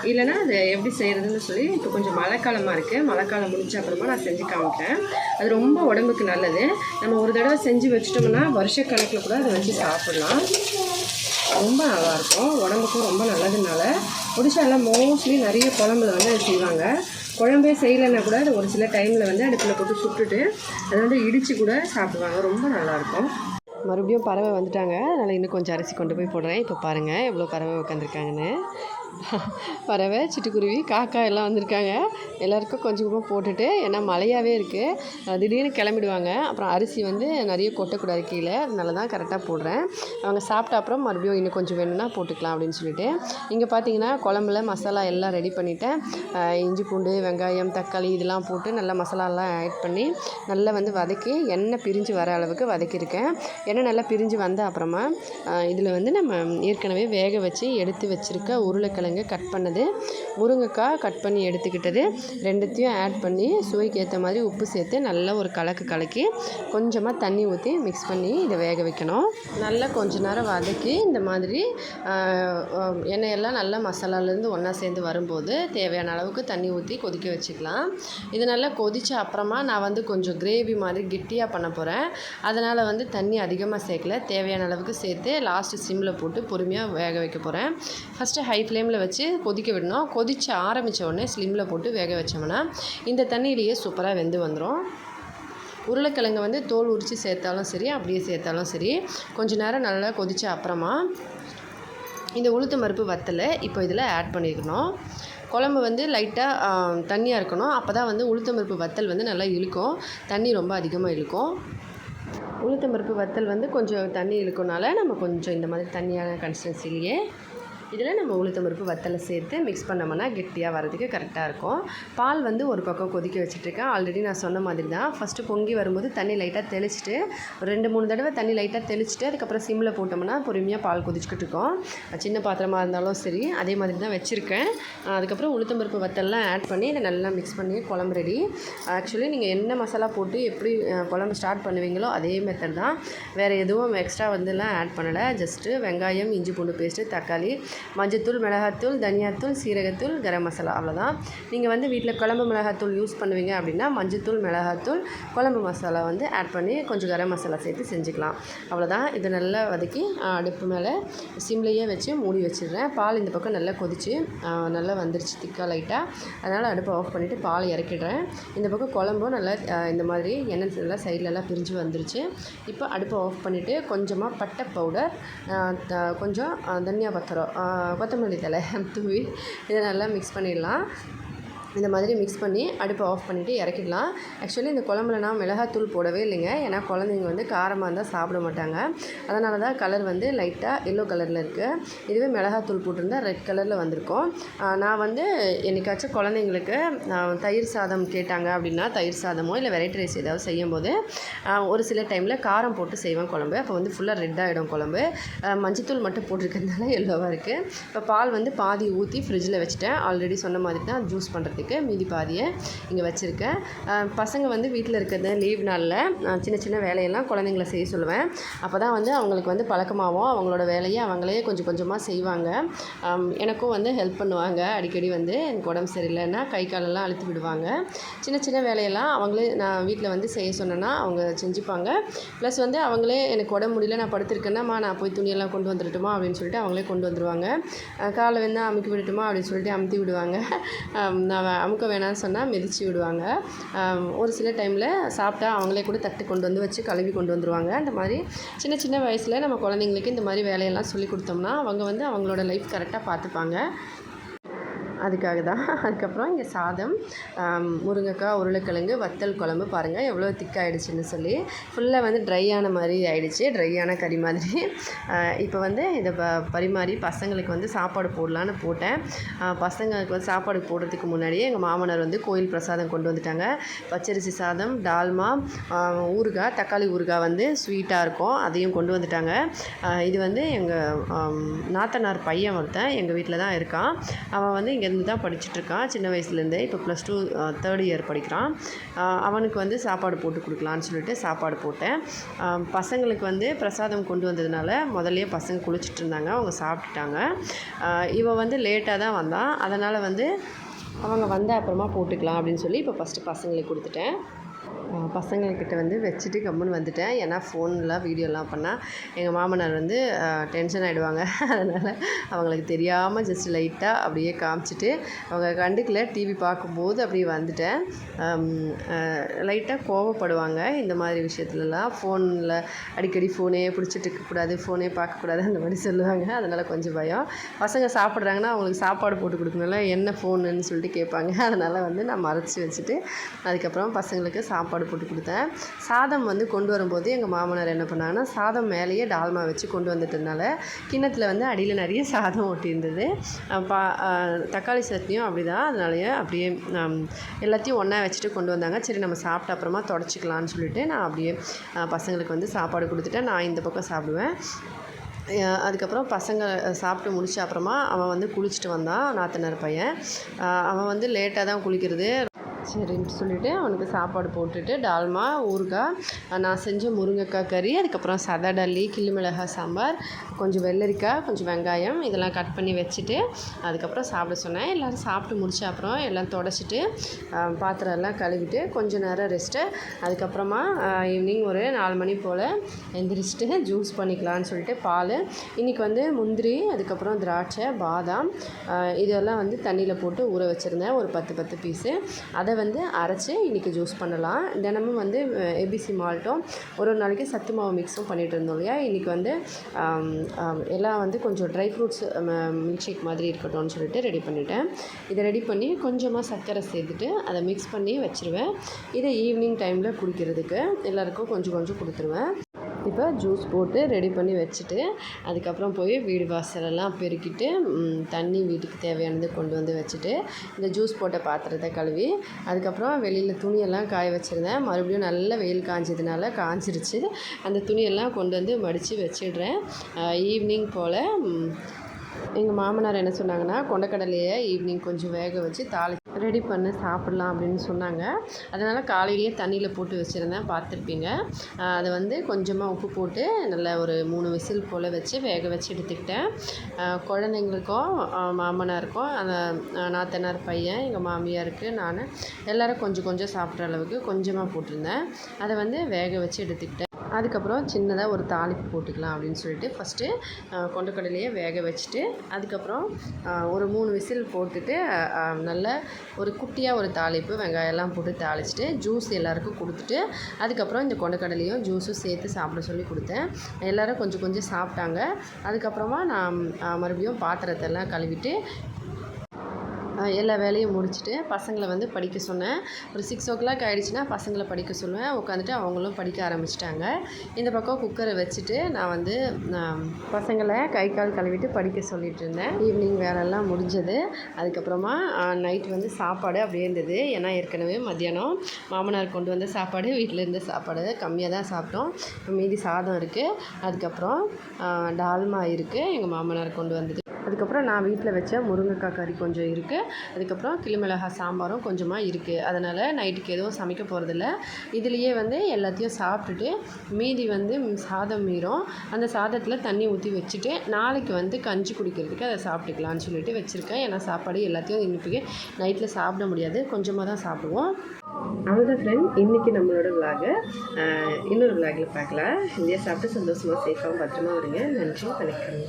இல்லைனா அது எப்படி செய்கிறதுன்னு சொல்லி இப்போ கொஞ்சம் மழைக்காலமாக இருக்குது. மழைக்காலம் முடிஞ்ச அப்புறமா நான் செஞ்சு காமிக்கிறேன். அது ரொம்ப உடம்புக்கு நல்லது. நம்ம ஒரு தடவை செஞ்சு வச்சிட்டோம்னா வருஷக்கணக்கில் கூட அதை வச்சு சாப்பிட்லாம். ரொம்ப நல்லாயிருக்கும். உடம்புக்கும் ரொம்ப நல்லதுனால ஒடிஷாலாம் மோஸ்ட்லி நிறைய குழம்புல வந்து அதை செய்வாங்க. குழம்பே செய்யலைன்னா கூட அதை ஒரு சில டைமில் வந்து அடுப்பில் போட்டு சுட்டுட்டு அதை வந்து இடித்து கூட சாப்பிடுவாங்க. ரொம்ப நல்லாயிருக்கும். மறுபடியும் பறவை வந்துட்டாங்க. அதனால் இன்னும் கொஞ்சம் அரிசி கொண்டு போய் போடுறேன். இப்போ பாருங்கள் எவ்வளோ பறவை உட்காந்துருக்காங்கன்னு. பறவை சிட்டுக்குருவி காக்கா எல்லாம் வந்திருக்காங்க. எல்லாருக்கும் கொஞ்சம் கொஞ்சமாக போட்டுட்டு ஏன்னா மழையாகவே இருக்குது. திடீர்னு கிளம்பிடுவாங்க. அப்புறம் அரிசி வந்து நிறைய கொட்டக்கூடாது கீழே. அதனால தான் கரெக்டாக போடுறேன். அவங்க சாப்பிட்ட அப்புறம் மறுபடியும் இன்னும் கொஞ்சம் வேணும்னா போட்டுக்கலாம் அப்படின்னு சொல்லிட்டு. இங்கே பார்த்தீங்கன்னா குழம்புல மசாலா எல்லாம் ரெடி பண்ணிவிட்டேன். இஞ்சி பூண்டு வெங்காயம் தக்காளி இதெல்லாம் போட்டு நல்லா மசாலாலாம் ஆட் பண்ணி நல்லா வந்து வதக்கி எண்ணெய் பிரிஞ்சு வர அளவுக்கு வதக்கியிருக்கேன். எண்ணெய் நல்லா பிரிஞ்சு வந்த அப்புறமா இதில் வந்து நம்ம ஏற்கனவே வேக வச்சு எடுத்து வச்சுருக்க உருளைக்கிழங்கு கட் பண்ணது முருங்கைக்காய் கட் பண்ணி எடுத்துக்கிட்டது ரெண்டுத்தையும் ஆட் பண்ணி சுவைக்கு ஏற்ற மாதிரி உப்பு சேர்த்து நல்லா ஒரு கலக்கி கொஞ்சமாக தண்ணி ஊற்றி மிக்ஸ் பண்ணி இதை வேக வைக்கணும். நல்லா கொஞ்ச நேரம் வதக்கி இந்த மாதிரி எண்ணெயெல்லாம் நல்லா மசாலாலேருந்து ஒன்றா சேர்ந்து வரும்போது தேவையான அளவுக்கு தண்ணி ஊற்றி கொதிக்க வச்சுக்கலாம். இது நல்லா கொதித்த அப்புறமா நான் வந்து கொஞ்சம் கிரேவி மாதிரி கெட்டியாக பண்ண போகிறேன். அதனால் வந்து தண்ணி அதிகமாக சேர்க்கல. தேவையான அளவுக்கு சேர்த்து லாஸ்ட்டு சிம்மில் போட்டு பொறுமையாக வேக வைக்க போகிறேன். ஃபஸ்ட்டு ஹை ஃப்ளேமில் வச்சு கொதிக்க விடணும். கொதிக்க ஆரம்பித்த உடனே ஸ்லிம்மில் போட்டு வேக வச்சோம்னா இந்த தண்ணியிலேயே சூப்பராக வெந்து வந்துடும். உருளைக்கிழங்கு வந்து தோல் உரித்து சேர்த்தாலும் சரி அப்படியே சேர்த்தாலும் சரி கொஞ்சம் நேரம் நல்லா கொதித்த அப்புறமா இந்த உளுத்தம்பருப்பு வத்தலை இப்போ இதில் ஆட் பண்ணிக்கணும். குழம்பு வந்து லைட்டாக தண்ணியாக இருக்கணும். அப்போ தான் வந்து உளுத்தம்பருப்பு வத்தல் வந்து நல்லா இழுக்கும். தண்ணி ரொம்ப அதிகமாக இழுக்கும். உளுத்தம்பருப்பு வத்தல் வந்து கொஞ்சம் தண்ணி இழுக்கனால நம்ம கொஞ்சம் இந்த மாதிரி தண்ணியான கன்சிஸ்டன்சிலேயே இதில் நம்ம உளுத்தம்பருப்பு வத்தலை சேர்த்து மிக்ஸ் பண்ணோம்னா கெட்டியாக வரதுக்கு கரெக்டாக இருக்கும். பால் வந்து ஒரு பக்கம் கொதிக்க வச்சுட்ருக்கேன். ஆல்ரெடி நான் சொன்ன மாதிரி தான் ஃபஸ்ட்டு பொங்கி வரும்போது தண்ணி லைட்டாக தெளிச்சிட்டு ஒரு 2-3 தடவை தண்ணி லைட்டாக தெளிச்சிட்டு அதுக்கப்புறம் சிம்மில் போட்டோம்னா பொறுமையாக பால் கொதிச்சுக்கிட்டு இருக்கும். சின்ன பாத்திரமாக இருந்தாலும் சரி அதே மாதிரி தான் வச்சுருக்கேன். அதுக்கப்புறம் உளுத்தம்பருப்பு வத்தல்லாம் ஆட் பண்ணி இதை நல்லா மிக்ஸ் பண்ணி குழம்பு ரெடி. ஆக்சுவலி நீங்கள் என்ன மசாலா போட்டு எப்படி குழம்பு ஸ்டார்ட் பண்ணுவீங்களோ அதே மெத்தட் தான். வேறு எதுவும் எக்ஸ்ட்ரா வந்துலாம் ஆட் பண்ணலை. ஜஸ்ட்டு வெங்காயம் இஞ்சி பூண்டு பேஸ்ட்டு தக்காளி மஞ்சத்தூள் மிளகாத்தூள் தனியாத்தூள் சீரகத்தூள் கரம் மசாலா அவ்வளோதான். நீங்கள் வந்து வீட்டில் குழம்பு மிளகாத்தூள் யூஸ் பண்ணுவீங்க அப்படின்னா மஞ்சத்தூள் மிளகாத்தூள் குழம்பு மசாலா வந்து ஆட் பண்ணி கொஞ்சம் கரம் மசாலா சேர்த்து செஞ்சுக்கலாம். அவ்வளோதான். இது நல்லா வதக்கி அடுப்பு மேலே சிம்லேயே வச்சு மூடி வச்சிடுறேன். பால் இந்த பக்கம் நல்லா கொதித்து நல்லா வந்துருச்சு திக்காக லைட்டாக. அதனால் அடுப்பை ஆஃப் பண்ணிவிட்டு பால் இறக்கிடுறேன். இந்த பக்கம் குழம்பும் நல்லா இந்த மாதிரி எண்ணெய் எல்லாம் சைட்லலாம் பிரிஞ்சு வந்துருச்சு. இப்போ அடுப்பை ஆஃப் பண்ணிவிட்டு கொஞ்சமாக பட்டை பவுடர் கொஞ்சம் தனியா பத்திரம் கொத்தமல்லி தழை தூவி இதை நல்லா மிக்ஸ் பண்ணிடலாம். இந்த மாதிரி மிக்ஸ் பண்ணி அடுப்பை ஆஃப் பண்ணிவிட்டு இறக்கிடலாம். ஆக்சுவலி இந்த குழம்புல நான் மிளகாத்தூள் போடவே இல்லைங்க. ஏன்னா குழந்தைங்க வந்து காரமாக இருந்தால் சாப்பிட மாட்டாங்க. அதனால தான் கலர் வந்து லைட்டாக எல்லோ கலரில் இருக்குது. இதுவே மிளகாத்தூள் போட்டிருந்தால் ரெட் கலரில் வந்திருக்கும். நான் வந்து என்றைக்காச்சும் குழந்தைங்களுக்கு தயிர் சாதம் கேட்டாங்க அப்படின்னா தயிர் சாதமோ இல்லை வெரைட்டி ரைஸ் ஏதாவது செய்யும்போது ஒரு சில டைமில் காரம் போட்டு செய்வேன் குழம்பு. அப்போ வந்து ஃபுல்லாக ரெட் ஆகிடும் குழம்பு. மஞ்சத்தூள் மட்டும் போட்டிருக்கிறதுனால எல்லோவாக இருக்குது. இப்போ பால் வந்து பாதி ஊற்றி ஃப்ரிட்ஜில் வச்சுட்டேன். ஆல்ரெடி சொன்ன மாதிரி தான் ஜூஸ் பண்ணுறதுக்கு மீதி பாதியை இங்கே வச்சுருக்கேன். பசங்க வந்து வீட்டில் இருக்கிறது லீவ் நாளில் சின்ன சின்ன வேலையெல்லாம் குழந்தைங்கள செய்ய சொல்லுவேன். அப்போ தான் வந்து அவங்களுக்கு வந்து பழக்கமாகவும் அவங்களோட வேலையை அவங்களே கொஞ்சம் கொஞ்சமாக செய்வாங்க. எனக்கும் வந்து ஹெல்ப் பண்ணுவாங்க. அடிக்கடி வந்து எனக்கு உடம்பு சரியில்லைன்னா கை காலெல்லாம் அழுத்தி விடுவாங்க. சின்ன சின்ன வேலையெல்லாம் அவங்களே நான் வீட்டில் வந்து செய்ய சொன்னேன்னா அவங்க செஞ்சுப்பாங்க. ப்ளஸ் வந்து அவங்களே எனக்கு உடம்பு முடியல நான் படுத்திருக்கேன்னாம்மா நான் போய் துணியெல்லாம் கொண்டு வந்துடட்டுமா அப்படின்னு சொல்லிட்டு அவங்களே கொண்டு வந்துடுவாங்க. காலை வேணால் அமுக்கி விடட்டுமா அப்படின்னு சொல்லிட்டு அமுத்தி விடுவாங்க. நான் அமுக்க வேணாம்னு சொன்னால் மிதித்து விடுவாங்க. ஒரு சில டைமில் சாப்பிட்டா அவங்களே கூட தட்டு கொண்டு வந்து வச்சு கழுவி கொண்டு வந்துடுவாங்க. இந்த மாதிரி சின்ன சின்ன வயசில் நம்ம குழந்தைங்களுக்கு இந்த மாதிரி வேலையெல்லாம் சொல்லி கொடுத்தோம்னா அவங்க வந்து அவங்களோட லைஃப் கரெக்டாக பார்த்துப்பாங்க. அதுக்காக தான். அதுக்கப்புறம் இங்கே சாதம், முருங்கைக்காய், உருளைக்கிழங்கு, வத்தல் குழம்பு பாருங்கள் எவ்வளோ திக்காகிடுச்சின்னு சொல்லி ஃபுல்லாக வந்து ட்ரையான மாதிரி ஆகிடுச்சு, ட்ரையான கறி மாதிரி. இப்போ வந்து இதை பரிமாறி பசங்களுக்கு வந்து சாப்பாடு போடலான்னு போட்டேன். பசங்களுக்கு வந்து சாப்பாடு போடுறதுக்கு முன்னாடியே எங்கள் மாமனார் வந்து கோயில் பிரசாதம் கொண்டு வந்துட்டாங்க. பச்சரிசி சாதம், டால்மா, ஊறுகாய், தக்காளி ஊறுகாய் வந்து ஸ்வீட்டாக இருக்கும், அதையும் கொண்டு வந்துட்டாங்க. இது வந்து எங்கள் நாத்தனார் பையன் ஒருத்தன் எங்கள் வீட்டில் தான் இருக்கான். அவன் வந்து இங்கே தான் படிச்சுட்ருக்கான் சின்ன வயசுலேருந்தே. இப்போ +2 3rd இயர் படிக்கிறான். அவனுக்கு வந்து சாப்பாடு போட்டு கொடுக்கலான்னு சொல்லிட்டு சாப்பாடு போட்டேன். பசங்களுக்கு வந்து பிரசாதம் கொண்டு வந்ததுனால முதல்லையே பசங்க குளிச்சுட்டு இருந்தாங்க, அவங்க சாப்பிட்டுட்டாங்க. இவன் வந்து லேட்டாக தான் வந்தான். அதனால் வந்து அவங்க வந்த அப்புறமா போட்டுக்கலாம் அப்படின்னு சொல்லி இப்போ ஃபஸ்ட்டு பசங்களுக்கு கொடுத்துட்டேன். பசங்கள்கிட்ட வந்து வச்சுட்டு கம்முன்னு வந்துட்டேன். ஏன்னா ஃபோனில் வீடியோலாம் பண்ணால் எங்கள் மாமனார் வந்து டென்ஷன் ஆகிடுவாங்க. அதனால் அவங்களுக்கு தெரியாமல் ஜஸ்ட் லைட்டாக அப்படியே காமிச்சிட்டு அவங்க கண்டுக்கல. டிவி பார்க்கும்போது அப்படியே வந்துட்டேன். லைட்டாக கோவப்படுவாங்க இந்த மாதிரி விஷயத்துலலாம். ஃபோனில் அடிக்கடி ஃபோனே பிடிச்சிட்டு இருக்கக்கூடாது, ஃபோனே பார்க்கக்கூடாது அந்த மாதிரி சொல்லுவாங்க. அதனால் கொஞ்சம் பயம். பசங்க சாப்பிட்றாங்கன்னா அவங்களுக்கு சாப்பாடு போட்டு கொடுக்கணும்ல, என்ன ஃபோனுன்னு சொல்லிட்டு கேட்பாங்க. அதனால் வந்து நான் மறைச்சி வச்சுட்டு அதுக்கப்புறம் பசங்களுக்கு சாப்பாடு போட்டு கொடுத்தேன். சாதம் வந்து கொண்டு வரும்போது எங்கள் மாமனார் என்ன பண்ணாங்கன்னா சாதம் மேலேயே டால்மா வச்சு கொண்டு வந்துட்டதுனால கிண்ணத்தில் வந்து அடியில் நிறைய சாதம் ஒட்டியிருந்தது. தக்காளி சட்னியும் அப்படி தான். அதனாலேயே அப்படியே எல்லாத்தையும் ஒன்றா வச்சுட்டு கொண்டு வந்தாங்க. சரி நம்ம சாப்பிட்ட அப்புறமா தொடச்சிக்கலான்னு சொல்லிட்டு நான் அப்படியே பசங்களுக்கு வந்து சாப்பாடு கொடுத்துட்டேன். நான் இந்த பக்கம் சாப்பிடுவேன். அதுக்கப்புறம் பசங்க சாப்பிட்டு முடிச்ச அப்புறமா அவன் வந்து குளிச்சுட்டு வந்தான், நாத்தனார் பையன். அவன் வந்து லேட்டாக தான் குளிக்கிறது. சரின்னு சொல்லிவிட்டு அவனுக்கு சாப்பாடு போட்டுட்டு டால்மா, ஊறுகாய், நான் செஞ்ச முருங்கைக்காய் கறி, அதுக்கப்புறம் சதடல்லி, கிள்ளி மிளகாய் சாம்பார், கொஞ்சம் வெள்ளரிக்காய், கொஞ்சம் வெங்காயம் இதெல்லாம் கட் பண்ணி வச்சுட்டு அதுக்கப்புறம் சாப்பிட சொன்னேன். எல்லோரும் சாப்பிட்டு முடிச்ச அப்புறம் எல்லாம் தொடச்சிட்டு பாத்திரம் எல்லாம் கழுவிட்டு கொஞ்சம் நேரம் ரெஸ்ட்டு. அதுக்கப்புறமா ஈவினிங் ஒரு 4 மணி போல் எந்திரிச்சிட்டு ஜூஸ் பண்ணிக்கலான்னு சொல்லிட்டு பால், இன்றைக்கி வந்து முந்திரி, அதுக்கப்புறம் திராட்சை, பாதாம் இதெல்லாம் வந்து தண்ணியில் போட்டு ஊற வச்சுருந்தேன் ஒரு 10 பீஸு. அதை வந்து அரைச்சி இன்றைக்கி ஜூஸ் பண்ணலாம். தினமும் வந்து ஏபிசி மால்ட்டும் ஒரு நாளைக்கு சத்து மாவு மிக்ஸும் பண்ணிகிட்டு இருந்தோம் இல்லையா. இன்றைக்கி வந்து எல்லாம் வந்து கொஞ்சம் ட்ரை ஃப்ரூட்ஸ் மில்க் ஷேக் மாதிரி இருக்கட்டும்னு சொல்லிட்டு ரெடி பண்ணிட்டேன். இதை ரெடி பண்ணி கொஞ்சமாக சர்க்கரை சேர்த்துட்டு அதை மிக்ஸ் பண்ணி வச்சுருவேன். இதை ஈவினிங் டைமில் குடிக்கிறதுக்கு எல்லாேருக்கும் கொஞ்சம் கொஞ்சம் கொடுத்துருவேன். இப்போ ஜூஸ் போட்டு ரெடி பண்ணி வச்சுட்டு அதுக்கப்புறம் போய் வீடு வாசலெல்லாம் பெருக்கிட்டு தண்ணி வீட்டுக்கு தேவையானது கொண்டு வந்து வச்சுட்டு இந்த ஜூஸ் போட்ட பாத்திரத்தை கழுவி அதுக்கப்புறம் வெளியில் துணியெல்லாம் காய வச்சுருந்தேன். மறுபடியும் நல்ல வெயில் காய்ஞ்சதுனால காஞ்சிருச்சு. அந்த துணியெல்லாம் கொண்டு வந்து மடித்து வச்சிடுறேன். ஈவினிங் போல் எங்கள் மாமனார் என்ன சொன்னாங்கன்னா கொண்டக்கடலையை ஈவினிங் கொஞ்சம் வேக வச்சு ரெடி பண்ணி சாப்பிட்லாம் அப்படின்னு சொன்னாங்க. அதனால் காலையிலேயே தண்ணியில் போட்டு வச்சுருந்தேன், பார்த்துருப்பீங்க. அதை வந்து கொஞ்சமாக உப்பு போட்டு நல்லா ஒரு 3 விசில் போல் வச்சு வேக வச்சு எடுத்துக்கிட்டேன். குழந்தைங்களுக்கும் மாமனாருக்கும் அந்த நாத்தனார் பையன், எங்கள் மாமியாருக்கு, நான் எல்லோரும் கொஞ்சம் கொஞ்சம் சாப்பிட்ற அளவுக்கு கொஞ்சமாக போட்டிருந்தேன். அதை வந்து வேக வச்சு எடுத்துக்கிட்டேன். அதுக்கப்புறம் சின்னதாக ஒரு தாளிப்பு போட்டுக்கலாம் அப்படின்னு சொல்லிட்டு ஃபஸ்ட்டு கொண்டக்கடலையை வேக வச்சுட்டு அதுக்கப்புறம் ஒரு 3 விசில் போட்டுட்டு நல்ல ஒரு குட்டியாக ஒரு தாளிப்பு வெங்காயம்லாம் போட்டு தாளிச்சிட்டு ஜூஸ் எல்லாேருக்கும் கொடுத்துட்டு அதுக்கப்புறம் இந்த கொண்டக்கடலையும் ஜூஸும் சேர்த்து சாப்பிட சொல்லி கொடுத்தேன். எல்லோரும் கொஞ்சம் கொஞ்சம் சாப்பிட்டாங்க. அதுக்கப்புறமா நான் மறுபடியும் பாத்திரத்தெல்லாம் கழுவிட்டு எல்லா வேலையும் முடிச்சுட்டு பசங்களை வந்து படிக்க சொன்னேன். ஒரு 6:00 ஆகிடுச்சின்னா பசங்களை படிக்க சொல்லுவேன். உட்காந்துட்டு அவங்களும் படிக்க ஆரம்பிச்சிட்டாங்க. இந்த பக்கம் குக்கரை வச்சுட்டு நான் வந்து பசங்களை கை கால் கழுவிட்டு படிக்க சொல்லிகிட்டு இருந்தேன். ஈவினிங் வேலையெல்லாம் முடிஞ்சது. அதுக்கப்புறமா நைட் வந்து சாப்பாடு அப்படியே இருந்தது. ஏன்னா ஏற்கனவே மத்தியானம் மாமனார் கொண்டு வந்த சாப்பாடு, வீட்டில் இருந்த சாப்பாடு கம்மியாக தான் சாப்பிட்டோம். மீதி சாதம் இருக்குது. அதுக்கப்புறம் டால்மா இருக்குது, எங்கள் மாமனார் கொண்டு வந்தது. அதுக்கப்புறம் நான் வீட்டில் வச்ச முருங்கைக்காய் கறி கொஞ்சம் இருக்குது. அதுக்கப்புறம் கிளிமிளகாய் சாம்பாரும் கொஞ்சமாக இருக்குது. அதனால் நைட்டுக்கு எதுவும் சமைக்க போகிறதில்ல. இதுலேயே வந்து எல்லாத்தையும் சாப்பிட்டுட்டு மீதி வந்து சாதம் மீறும். அந்த சாதத்தில் தண்ணி ஊற்றி வச்சுட்டு நாளைக்கு வந்து கஞ்சி குடிக்கிறதுக்கு அதை சாப்பிட்டுக்கலான்னு சொல்லிட்டு வச்சுருக்கேன். ஏன்னா சாப்பாடு எல்லாத்தையும் இன்றைக்கி நைட்டில் சாப்பிட முடியாது, கொஞ்சமாக தான் சாப்பிடுவோம். அவ்வளோதான் ஃப்ரெண்ட், இன்றைக்கி நம்மளோட விலாகை இன்னொரு விலாகில் பார்க்கலாம். இந்தியா சாப்பிட்டு சந்தோஷமாக சேஃபாகவும் பத்திரமா வருங்க. நன்றி, வணக்கம்.